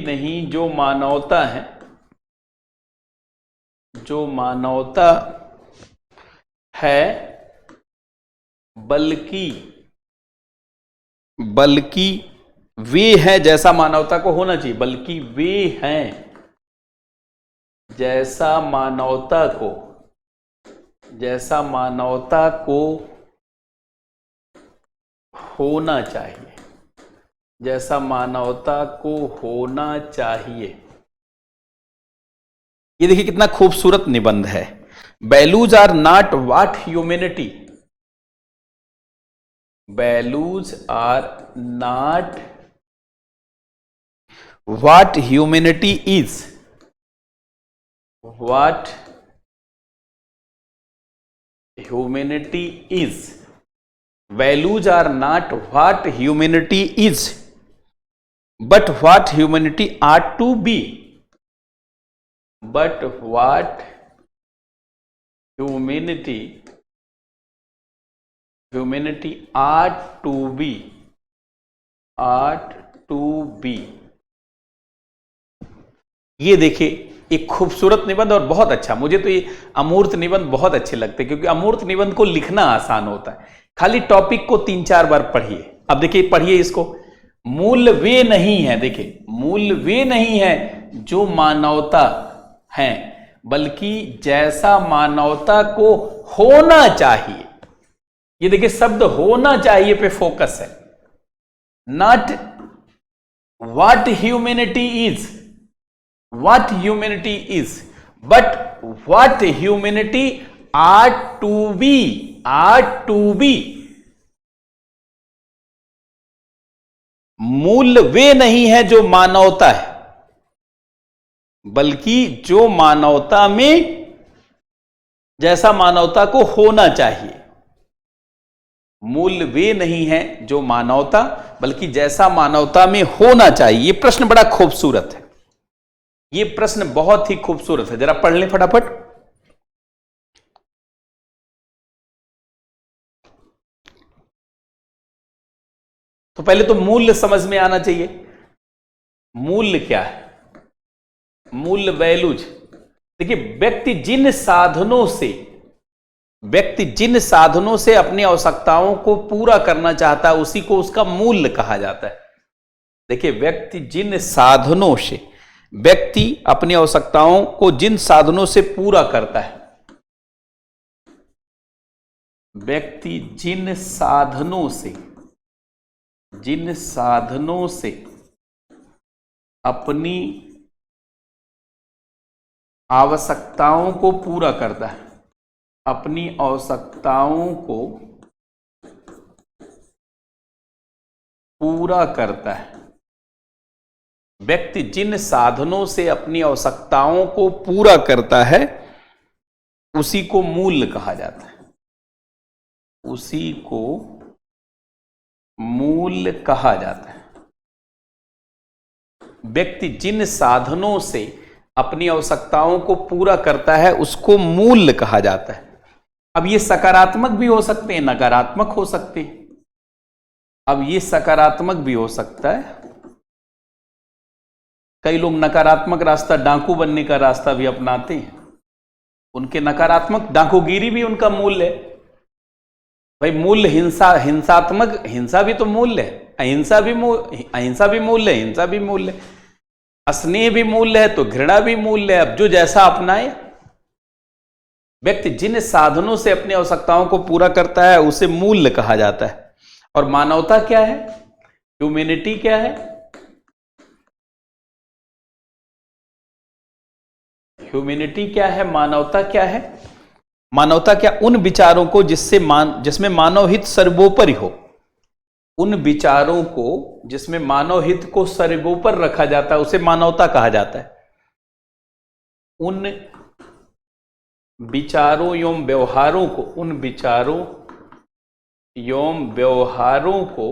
नहीं जो मानवता है, जो मानवता है, बल्कि वे हैं जैसा मानवता को होना चाहिए, बल्कि वे हैं जैसा मानवता को जैसा मानवता को होना चाहिए, जैसा मानवता को होना चाहिए। ये देखिए कितना खूबसूरत निबंध है। Values are not what humanity, values are not what humanity is, what humanity is, values are not what humanity is but what humanity ought to be, but what humanity ought to be, ought to be। ये देखिए एक खूबसूरत निबंध और बहुत अच्छा। मुझे तो ये अमूर्त निबंध बहुत अच्छे लगते हैं क्योंकि अमूर्त निबंध को लिखना आसान होता है, खाली टॉपिक को 3-4 बार पढ़िए। अब देखिए पढ़िए इसको। मूल वे नहीं है, देखिए मूल वे नहीं है जो मानवता है, बल्कि जैसा मानवता को होना चाहिए। ये देखिए शब्द होना चाहिए पे फोकस है, not what humanity is, what humanity is, but what humanity ought to be, ought to be। मूल वे नहीं है जो मानवता है, बल्कि जो मानवता में, जैसा मानवता को होना चाहिए। मूल वे नहीं है जो मानवता, बल्कि जैसा मानवता में होना चाहिए। यह प्रश्न बड़ा खूबसूरत है, यह प्रश्न बहुत ही खूबसूरत है। जरा पढ़ लें फटाफट। तो पहले तो मूल्य समझ में आना चाहिए। मूल्य क्या है? मूल्य वैल्यूज। देखिए व्यक्ति जिन साधनों से अपनी आवश्यकताओं को पूरा करना चाहता है उसी को उसका मूल्य कहा जाता है। देखिए व्यक्ति अपनी आवश्यकताओं को जिन साधनों से पूरा करता है, व्यक्ति जिन साधनों से अपनी आवश्यकताओं को पूरा करता है, अपनी आवश्यकताओं को पूरा करता है, व्यक्ति जिन साधनों से अपनी आवश्यकताओं को पूरा करता है उसी को मूल्य कहा जाता है, उसी को मूल्य कहा जाता है। व्यक्ति जिन साधनों से अपनी आवश्यकताओं को पूरा करता है उसको मूल्य कहा जाता है। अब ये सकारात्मक भी हो सकते हैं, नकारात्मक हो सकते हैं। अब ये सकारात्मक भी हो सकता है। कई लोग नकारात्मक रास्ता, डाकू बनने का रास्ता भी अपनाते हैं, उनके नकारात्मक, डाकूगिरी भी उनका मूल्य है। भाई मूल्य हिंसात्मक, हिंसा भी तो मूल्य है, अहिंसा भी मूल्य है, हिंसा भी मूल्य है, स्नेह भी मूल्य है तो घृणा भी मूल्य है। अब जो जैसा अपनाए। व्यक्ति जिन साधनों से अपनी आवश्यकताओं को पूरा करता है उसे मूल्य कहा जाता है। और मानवता क्या है? ह्यूमैनिटी क्या है? ह्यूमैनिटी क्या है? मानवता क्या है? मानवता क्या? उन विचारों को जिसमें मानव हित सर्वोपरि हो, उन विचारों को जिसमें मानव हित को सर्वोपर रखा जाता है उसे मानवता कहा जाता है। उन विचारों एवं व्यवहारों को, उन विचारों एवं व्यवहारों को,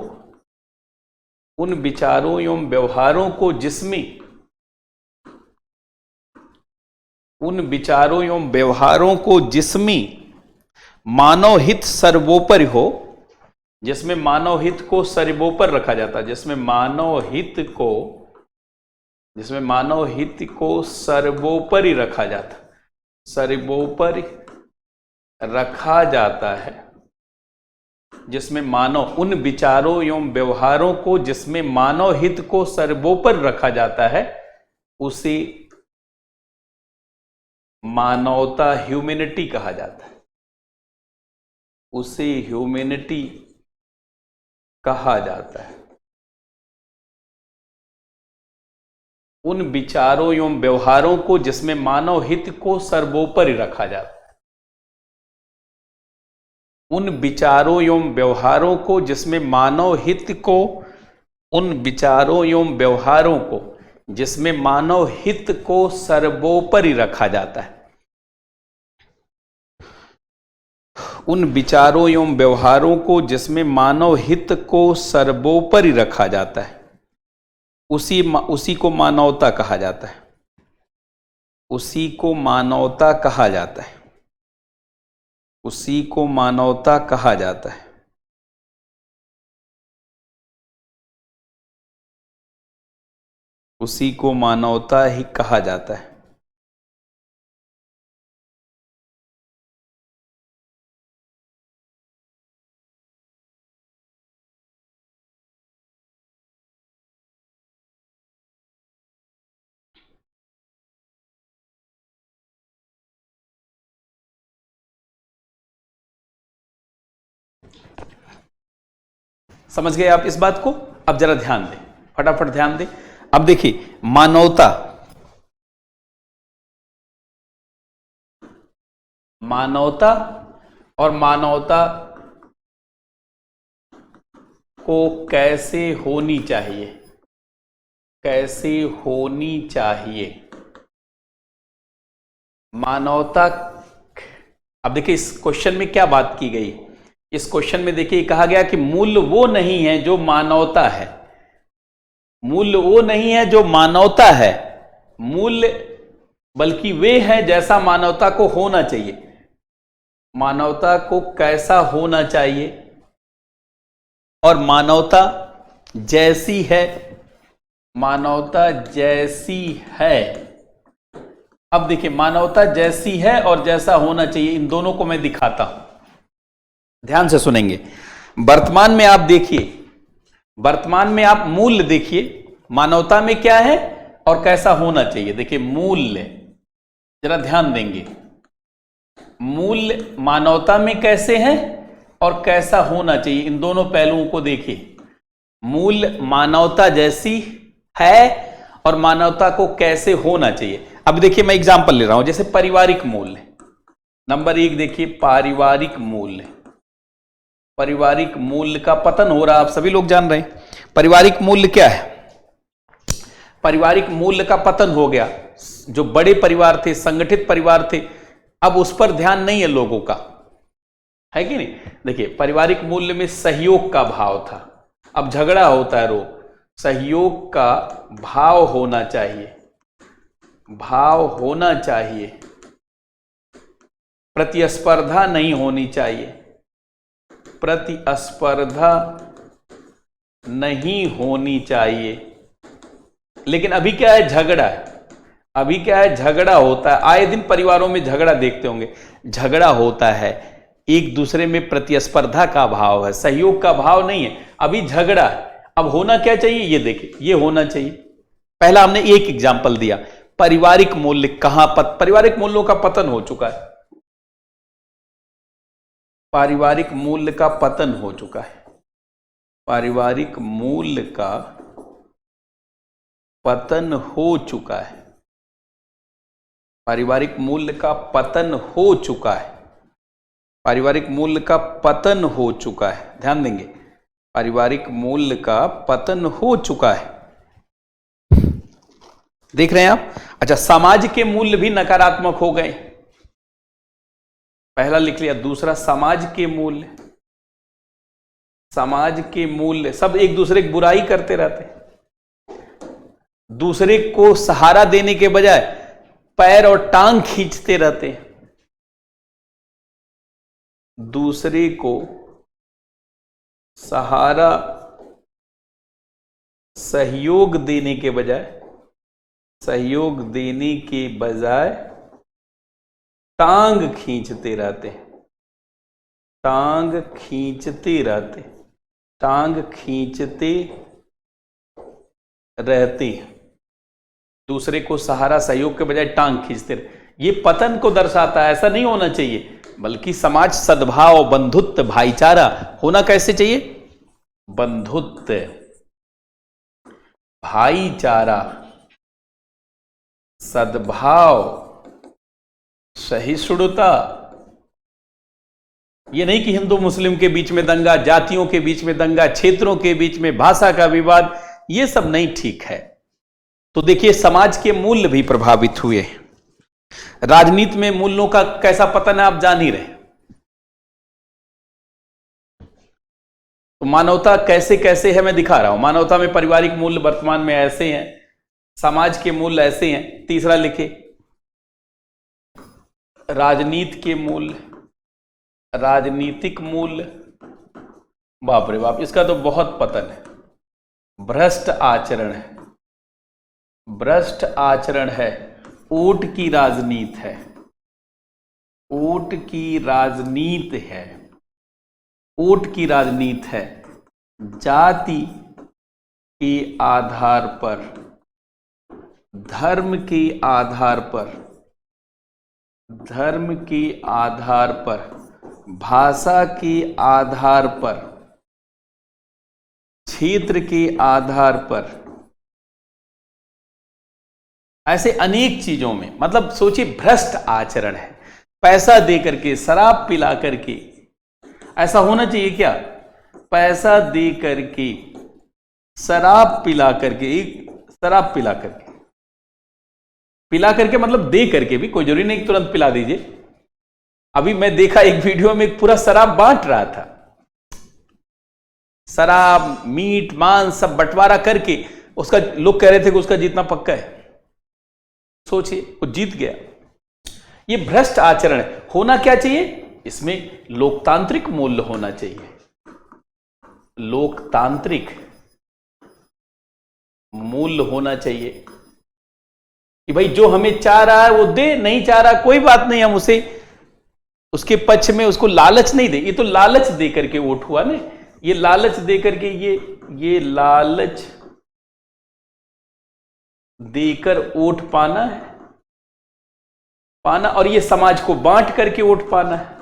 उन विचारों एवं व्यवहारों को जिसमें, उन विचारों एवं व्यवहारों को जिसमें मानव हित सर्वोपरि हो, जिसमें मानव हित को सर्वोपर रखा जाता है, जिसमें मानव हित को सर्वोपरि रखा जाता, सर्वोपरि रखा जाता है, जिसमें मानव, उन विचारों एवं व्यवहारों को जिसमें मानव हित को सर्वोपर रखा जाता है उसे मानवता, ह्यूमैनिटी कहा जाता है। उसे ह्यूमैनिटी कहा जाता है। उन विचारों एवं व्यवहारों को जिसमें मानव हित को सर्वोपरि रखा जाता है। उन विचारों एवं व्यवहारों को जिसमें मानव हित को, उन विचारों एवं व्यवहारों को जिसमें मानव हित को सर्वोपरि रखा जाता है। उन विचारों एवं व्यवहारों को जिसमें मानव हित को सर्वोपरि रखा जाता है, उसी को मानवता कहा जाता है। उसी को मानवता कहा जाता है। उसी को मानवता कहा जाता है। उसी को मानवता ही कहा जाता है। समझ गए आप इस बात को? अब जरा ध्यान दें, फटाफट ध्यान दें। अब देखिए, मानवता, मानवता और मानवता को कैसे होनी चाहिए, कैसे होनी चाहिए मानवता। अब देखिए इस क्वेश्चन में क्या बात की गई। इस क्वेश्चन में देखिए कहा गया कि मूल्य वो नहीं है जो मानवता है। मूल्य वो नहीं है जो मानवता है, मूल्य बल्कि वे हैं जैसा मानवता को होना चाहिए। मानवता को कैसा होना चाहिए, और मानवता जैसी है, मानवता जैसी है। अब देखिए, मानवता जैसी है और जैसा होना चाहिए, इन दोनों को मैं दिखाता हूं, ध्यान से सुनेंगे। वर्तमान में आप देखिए, वर्तमान में आप मूल्य देखिए, मानवता में क्या है और कैसा होना चाहिए। देखिए मूल्य, जरा ध्यान देंगे, मूल्य मानवता में कैसे है और कैसा होना चाहिए, इन दोनों पहलुओं को देखिए। मूल्य मानवता जैसी है और मानवता को कैसे होना चाहिए। अब देखिए मैं एग्जांपल ले रहा हूं, जैसे पारिवारिक मूल्य, नंबर 1 देखिए, पारिवारिक मूल्य। पारिवारिक मूल्य का पतन हो रहा, आप सभी लोग जान रहे हैं। पारिवारिक मूल्य क्या है? पारिवारिक मूल्य का पतन हो गया। जो बड़े परिवार थे, संगठित परिवार थे, अब उस पर ध्यान नहीं है लोगों का, है कि नहीं। देखिए पारिवारिक मूल्य में सहयोग का भाव था, अब झगड़ा होता है रोज। सहयोग का भाव होना चाहिए, भाव होना चाहिए, प्रतिस्पर्धा नहीं होनी चाहिए, प्रतिस्पर्धा नहीं होनी चाहिए। लेकिन अभी क्या है, झगड़ा है। अभी क्या है, झगड़ा होता है, आए दिन परिवारों में झगड़ा देखते होंगे, झगड़ा होता है, एक दूसरे में प्रतिस्पर्धा का भाव है, सहयोग का भाव नहीं है, अभी झगड़ा है। अब होना क्या चाहिए, ये देखिए, ये होना चाहिए। पहला हमने एक एग्जाम्पल दिया, पारिवारिक मूल्य कहां पारिवारिक मूल्यों का पतन हो चुका है, पारिवारिक मूल्य का पतन हो चुका है, पारिवारिक मूल्य का पतन हो चुका है, पारिवारिक मूल्य का पतन हो चुका है, पारिवारिक मूल्य का पतन हो चुका है। ध्यान देंगे, पारिवारिक मूल्य का पतन हो चुका है, देख रहे हैं आप। अच्छा, समाज के मूल्य भी नकारात्मक हो गए, पहला लिख लिया। दूसरा, समाज के मूल्य, समाज के मूल्य सब एक दूसरे की बुराई करते रहते, दूसरे को सहारा देने के बजाय पैर और टांग खींचते रहते, दूसरे को सहारा सहयोग देने के बजाय, सहयोग देने के बजाय टांग खींचते रहते, टांग खींचते रहते, टांग खींचते रहते, दूसरे को सहारा सहयोग के बजाय टांग खींचते रहते। ये पतन को दर्शाता है, ऐसा नहीं होना चाहिए। बल्कि समाज सद्भाव, बंधुत्व, भाईचारा होना कैसे चाहिए? बंधुत्व, भाईचारा, सद्भाव, सहिष्णुता। ये नहीं कि हिंदू मुस्लिम के बीच में दंगा, जातियों के बीच में दंगा, क्षेत्रों के बीच में भाषा का विवाद, ये सब नहीं ठीक है। तो देखिए समाज के मूल्य भी प्रभावित हुए। राजनीति में मूल्यों का कैसा पतन है आप जान ही रहे। तो मानवता कैसे कैसे है मैं दिखा रहा हूं। मानवता में पारिवारिक मूल्य वर्तमान में ऐसे हैं, समाज के मूल्य ऐसे हैं। तीसरा लिखे राजनीति के मूल्य, राजनीतिक मूल्य, बाप रे बाप, इसका तो बहुत पतन है। भ्रष्ट आचरण है, भ्रष्ट आचरण है। ऊंट की राजनीति है, ऊंट की राजनीति है, ऊंट की राजनीति है। जाति के आधार पर, धर्म के आधार पर, धर्म के आधार पर, भाषा के आधार पर, क्षेत्र के आधार पर, ऐसे अनेक चीजों में, मतलब सोचिए भ्रष्ट आचरण है। पैसा दे करके, शराब पिला करके, ऐसा होना चाहिए क्या? पैसा दे करके, शराब पिला करके, शराब पिला करके, पिला करके मतलब दे करके भी, कोई जरूरी नहीं तुरंत पिला दीजिए। अभी मैं देखा एक वीडियो में पूरा शराब बांट रहा था, शराब, मीट, मांस सब बंटवारा करके उसका, लोग कह रहे थे कि उसका जीतना पक्का है। सोचिए वो जीत गया। ये भ्रष्ट आचरण है। होना क्या चाहिए? इसमें लोकतांत्रिक मूल्य होना चाहिए, लोकतांत्रिक मूल्य होना चाहिए कि भाई जो हमें चाह रहा है वो दे, नहीं चाह रहा कोई बात नहीं, हम उसे उसके पक्ष में उसको लालच नहीं दे। ये तो लालच दे करके वोट हुआ ना, ये लालच दे करके, ये लालच देकर वोट पाना है, पाना। और ये समाज को बांट करके वोट पाना है,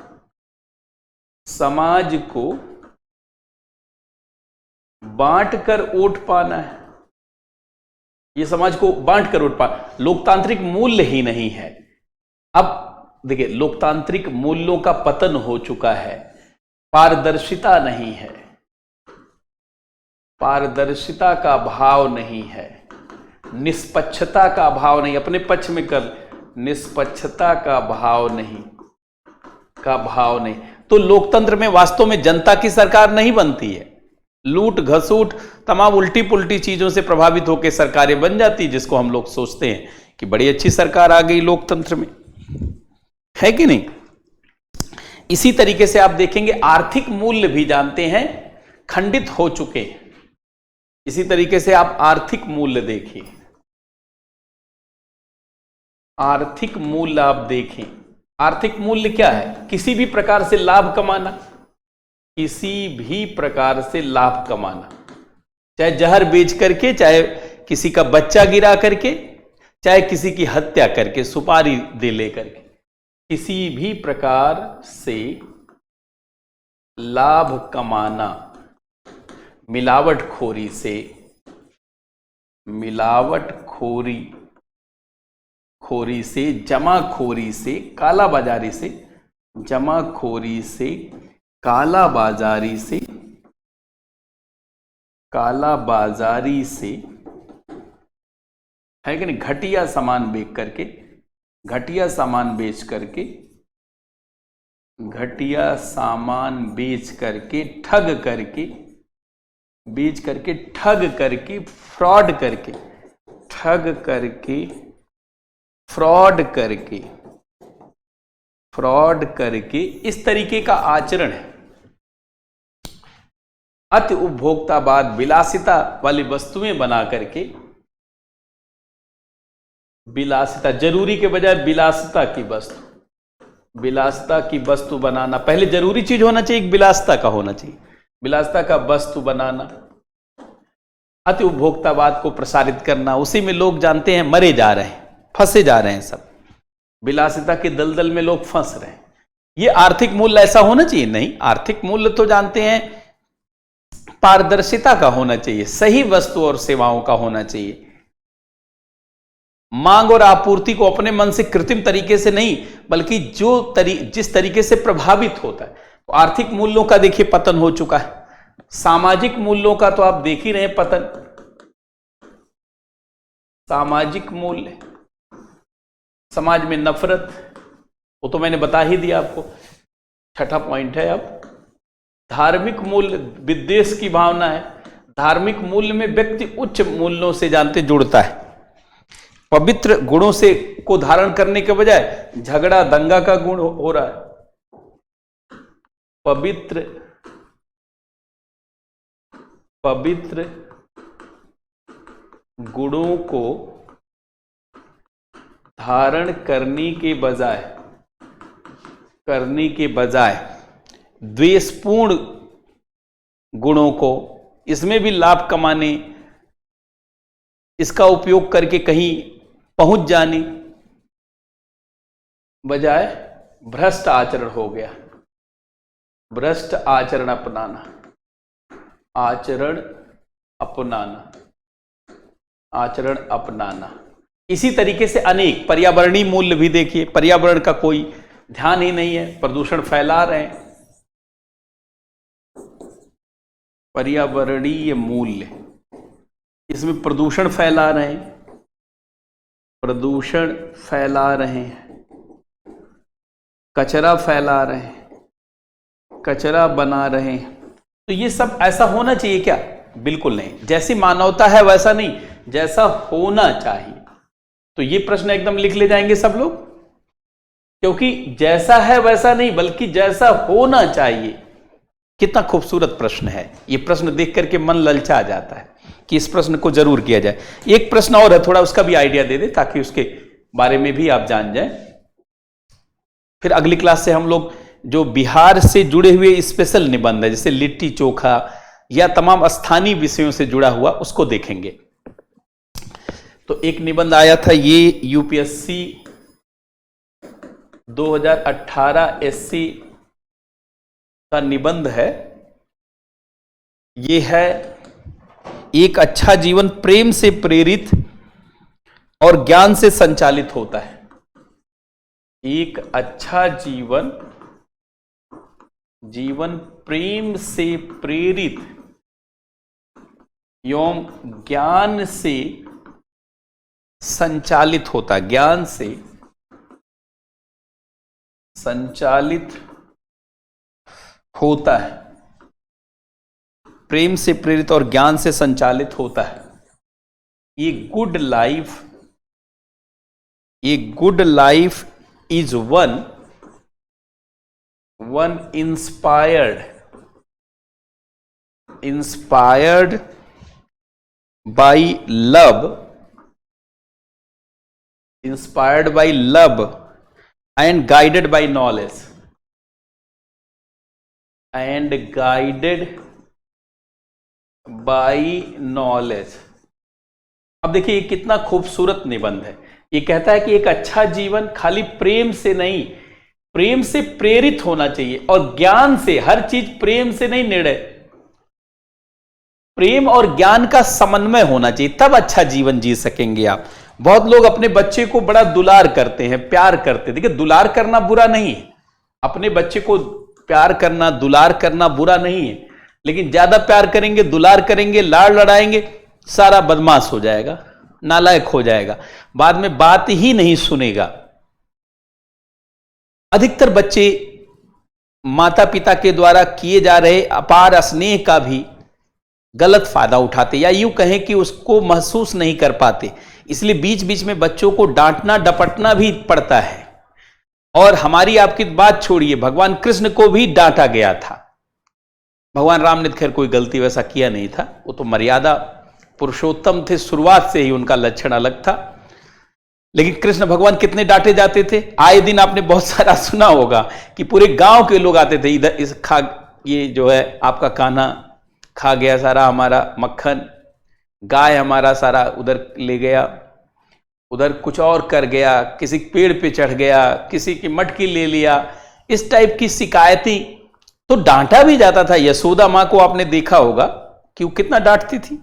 समाज को बांट कर वोट पाना है, ये समाज को बांट कर वोट पाना। लोकतांत्रिक मूल्य ही नहीं है। अब देखिए लोकतांत्रिक मूल्यों का पतन हो चुका है, पारदर्शिता नहीं है, पारदर्शिता का भाव नहीं है, निष्पक्षता का भाव नहीं, अपने पक्ष में कर, निष्पक्षता का भाव नहीं, का भाव नहीं। तो लोकतंत्र में वास्तव में जनता की सरकार नहीं बनती है, लूट घसूट तमाम उल्टी पुल्टी चीजों से प्रभावित होकर सरकारें बन जाती है, जिसको हम लोग सोचते हैं कि बड़ी अच्छी सरकार आ गई लोकतंत्र में, है कि नहीं। इसी तरीके से आप देखेंगे आर्थिक मूल्य भी जानते हैं खंडित हो चुके हैं। इसी तरीके से आप आर्थिक मूल्य देखिए, आर्थिक मूल्य आप देखें। आर्थिक मूल्य क्या है? किसी भी प्रकार से लाभ कमाना, किसी भी प्रकार से लाभ कमाना, चाहे जहर बेच करके, चाहे किसी का बच्चा गिरा करके, चाहे किसी की हत्या करके, सुपारी दे ले करके, किसी भी प्रकार से लाभ कमाना, मिलावटखोरी से, मिलावटखोरी खोरी से, जमाखोरी से, कालाबाजारी से, जमाखोरी से, कालाबाजारी से, कालाबाजारी से, है कि नहीं, घटिया सामान बेच करके, घटिया सामान बेच करके, घटिया सामान बेच करके, ठग करके, बेच करके, ठग करके, फ्रॉड करके, ठग करके, फ्रॉड करके, फ्रॉड करके, इस तरीके का आचरण है। अति उपभोक्तावाद, विलासिता वाली वस्तुएं बना करके, विलासिता, जरूरी के बजाय विलासिता की वस्तु, विलासिता की वस्तु बनाना। पहले जरूरी चीज होना चाहिए, विलासिता का होना चाहिए, विलासिता का वस्तु बनाना। अति उपभोक्तावाद को प्रसारित करना, उसी में लोग जानते हैं मरे जा रहे हैं, फंसे जा रहे हैं सब, विलासिता के दलदल में लोग फंस रहे हैं। ये आर्थिक मूल्य ऐसा होना चाहिए? नहीं, आर्थिक मूल्य तो जानते हैं पारदर्शिता का होना चाहिए, सही वस्तु और सेवाओं का होना चाहिए, मांग और आपूर्ति को अपने मन से कृत्रिम तरीके से नहीं, बल्कि जिस तरीके से प्रभावित होता है। तो आर्थिक मूल्यों का देखिए पतन हो चुका है, सामाजिक मूल्यों का तो आप देख ही रहे हैं पतन। सामाजिक मूल्य, समाज में नफरत, वो तो मैंने बता ही दिया आपको, छठा पॉइंट है। अब धार्मिक मूल्य, विद्वेष की भावना है। धार्मिक मूल्य में व्यक्ति उच्च मूल्यों से जानते जुड़ता है, पवित्र गुणों से को धारण करने के बजाय झगड़ा दंगा का गुण हो रहा है। पवित्र गुणों को धारण करने के बजाय द्वेषपूर्ण गुणों को, इसमें भी लाभ कमाने, इसका उपयोग करके कहीं पहुंच जाने बजाय भ्रष्ट आचरण हो गया। भ्रष्ट आचरण अपनाना, आचरण अपनाना। इसी तरीके से अनेक पर्यावरणीय मूल्य भी देखिए, पर्यावरण का कोई ध्यान ही नहीं है, प्रदूषण फैला रहे हैं। पर्यावरणीय मूल्य, इसमें प्रदूषण फैला रहे हैं, कचरा फैला रहे हैं, कचरा बना रहे हैं। तो ये सब ऐसा होना चाहिए क्या? बिल्कुल नहीं। जैसी मानवता है वैसा नहीं, जैसा होना चाहिए। तो ये प्रश्न एकदम लिख ले जाएंगे सब लोग, क्योंकि जैसा है वैसा नहीं, बल्कि जैसा होना चाहिए। कितना खूबसूरत प्रश्न है ये। प्रश्न देख करके मन ललचा जाता है कि इस प्रश्न को जरूर किया जाए। एक प्रश्न और है, थोड़ा उसका भी आइडिया दे दे ताकि उसके बारे में भी आप जान जाएं। फिर अगली क्लास से हम लोग जो बिहार से जुड़े हुए स्पेशल निबंध है, जैसे लिट्टी चोखा या तमाम स्थानीय विषयों से जुड़ा हुआ, उसको देखेंगे। तो एक निबंध आया था, ये यूपीएससी 2018 एससी का निबंध है। ये है, एक अच्छा जीवन प्रेम से प्रेरित और ज्ञान से संचालित होता है। एक अच्छा जीवन प्रेम से प्रेरित एवं ज्ञान से संचालित होता है। ज्ञान से संचालित होता है, प्रेम से प्रेरित और ज्ञान से संचालित होता है। ये good life is one inspired by love and guided by knowledge अब देखिए ये कितना खूबसूरत निबंध है। ये कहता है कि एक अच्छा जीवन खाली प्रेम से नहीं, प्रेम से प्रेरित होना चाहिए और ज्ञान से, हर चीज प्रेम से नहीं, निर्णय प्रेम और ज्ञान का समन्वय होना चाहिए, तब अच्छा जीवन जी सकेंगे आप। बहुत लोग अपने बच्चे को बड़ा दुलार करते हैं, प्यार करते हैं। देखिए दुलार करना बुरा नहीं है, अपने बच्चे को प्यार करना, दुलार करना बुरा नहीं है, लेकिन ज्यादा प्यार करेंगे, दुलार करेंगे, लाड़ लड़ाएंगे, सारा बदमाश हो जाएगा, नालायक हो जाएगा, बाद में बात ही नहीं सुनेगा। अधिकतर बच्चे माता पिता के द्वारा किए जा रहे अपार स्नेह का भी गलत फायदा उठाते, या यूं कहें कि उसको महसूस नहीं कर पाते। इसलिए बीच बीच में बच्चों को डांटना डपटना भी पड़ता है। और हमारी आपकी बात छोड़िए, भगवान कृष्ण को भी डांटा गया था। भगवान राम ने खैर कोई गलती वैसा किया नहीं था, वो तो मर्यादा पुरुषोत्तम थे, शुरुआत से ही उनका लक्षण अलग था। लेकिन कृष्ण भगवान कितने डांटे जाते थे। आए दिन आपने बहुत सारा सुना होगा कि पूरे गांव के लोग आते थे, इधर ये जो है आपका कान्हा खा गया सारा हमारा मक्खन, गाय हमारा सारा उधर ले गया, उधर कुछ और कर गया, किसी पेड़ पे चढ़ गया, किसी की मटकी ले लिया, इस टाइप की शिकायतें, तो डांटा भी जाता था। यशोदा मां को आपने देखा होगा कि वो कितना डांटती थी।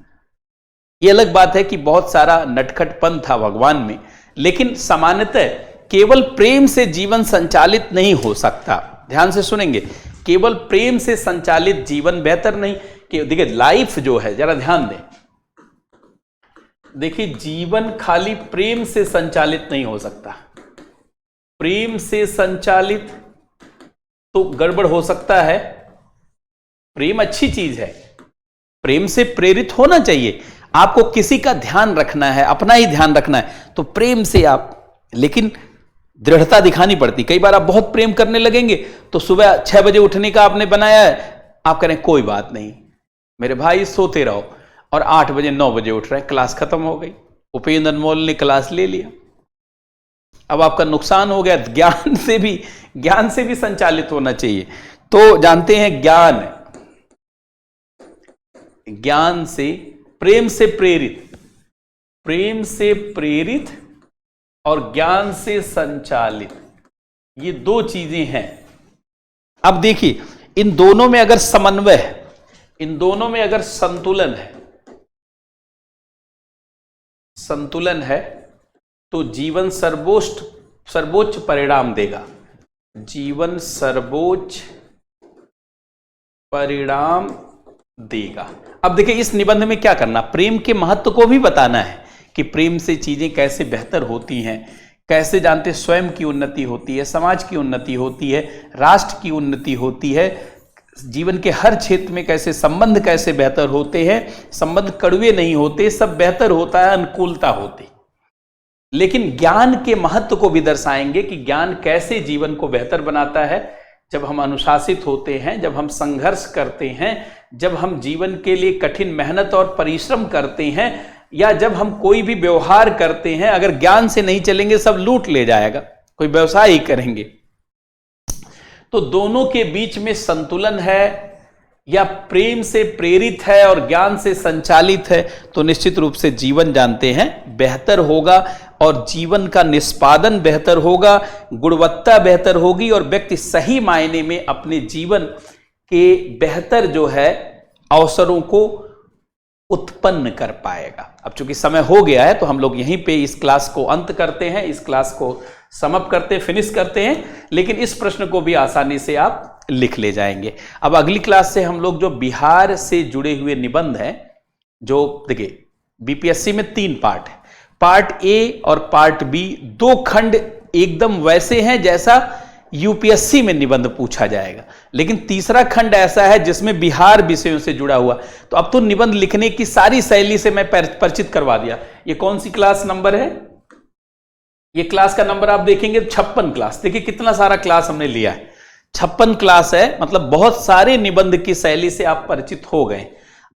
ये अलग बात है कि बहुत सारा नटखटपन था भगवान में, लेकिन सामान्यतः केवल प्रेम से जीवन संचालित नहीं हो सकता। ध्यान से सुनेंगे, केवल प्रेम से संचालित जीवन बेहतर नहीं कि देखिए लाइफ जो है, जरा ध्यान दें, देखिए जीवन खाली प्रेम से संचालित नहीं हो सकता। प्रेम से संचालित तो गड़बड़ हो सकता है। प्रेम अच्छी चीज है, प्रेम से प्रेरित होना चाहिए। आपको किसी का ध्यान रखना है, अपना ही ध्यान रखना है, तो प्रेम से आप, लेकिन दृढ़ता दिखानी पड़ती। कई बार आप बहुत प्रेम करने लगेंगे तो सुबह 6 बजे उठने का आपने बनाया है, आप कह रहे हैं कोई बात नहीं मेरे भाई सोते रहो, और 8 बजे 9 बजे उठ रहे हैं, क्लास खत्म हो गई, उपेंद्र अनमोल ने क्लास ले लिया, अब आपका नुकसान हो गया। ज्ञान से भी संचालित होना चाहिए। तो जानते हैं ज्ञान से, प्रेम से प्रेरित और ज्ञान से संचालित, ये दो चीजें हैं। अब देखिए इन दोनों में अगर समन्वय है, इन दोनों में अगर संतुलन है तो जीवन सर्वोच्च परिणाम देगा। जीवन सर्वोच्च परिणाम देगा। अब देखिए इस निबंध में क्या करना, प्रेम के महत्व को भी बताना है कि प्रेम से चीजें कैसे बेहतर होती हैं, कैसे जानते स्वयं की उन्नति होती है, समाज की उन्नति होती है, राष्ट्र की उन्नति होती है, जीवन के हर क्षेत्र में कैसे संबंध कैसे बेहतर होते हैं, संबंध कड़वे नहीं होते, सब बेहतर होता है, अनुकूलता होती। लेकिन ज्ञान के महत्व को भी दर्शाएंगे कि ज्ञान कैसे जीवन को बेहतर बनाता है। जब हम अनुशासित होते हैं, जब हम संघर्ष करते हैं, जब हम जीवन के लिए कठिन मेहनत और परिश्रम करते हैं, या जब हम कोई भी व्यवहार करते हैं, अगर ज्ञान से नहीं चलेंगे सब लूट ले जाएगा, कोई व्यवसाय ही करेंगे। तो दोनों के बीच में संतुलन है, या प्रेम से प्रेरित है और ज्ञान से संचालित है, तो निश्चित रूप से जीवन जानते हैं बेहतर होगा, और जीवन का निष्पादन बेहतर होगा, गुणवत्ता बेहतर होगी, और व्यक्ति सही मायने में अपने जीवन के बेहतर जो है अवसरों को उत्पन्न कर पाएगा। अब चूंकि समय हो गया है तो हम लोग यहीं पे इस क्लास को अंत करते हैं, इस क्लास को समाप्त करते, फिनिश करते हैं। लेकिन इस प्रश्न को भी आसानी से आप लिख ले जाएंगे। अब अगली क्लास से हम लोग जो बिहार से जुड़े हुए निबंध हैं, जो देखिए बीपीएससी में 3 पार्ट है, पार्ट ए और पार्ट बी, 2 खंड एकदम वैसे हैं जैसा यूपीएससी में निबंध पूछा जाएगा, लेकिन तीसरा खंड ऐसा है जिसमें बिहार विषयों से जुड़ा हुआ। तो अब तो निबंध लिखने की सारी शैली से मैं परिचित करवा दिया। ये कौन सी क्लास नंबर है? ये क्लास का नंबर आप देखेंगे 56 क्लास। देखिए कितना सारा क्लास हमने लिया है, 56 क्लास है, मतलब बहुत सारे निबंध की शैली से आप परिचित हो गए।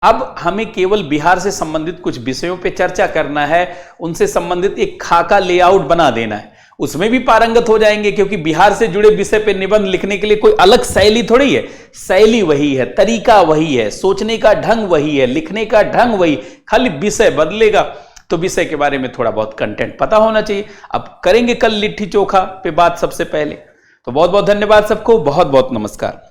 अब हमें केवल बिहार से संबंधित कुछ विषयों पे चर्चा करना है, उनसे संबंधित एक खाका लेआउट बना देना है, उसमें भी पारंगत हो जाएंगे। क्योंकि बिहार से जुड़े विषय पे निबंध लिखने के लिए कोई अलग शैली थोड़ी है, शैली वही है, तरीका वही है, सोचने का ढंग वही है, लिखने का ढंग वही, खाली विषय बदलेगा। तो विषय के बारे में थोड़ा बहुत कंटेंट पता होना चाहिए। अब करेंगे कल लिट्टी चोखा पे बात सबसे पहले। तो बहुत बहुत धन्यवाद सबको, बहुत बहुत नमस्कार।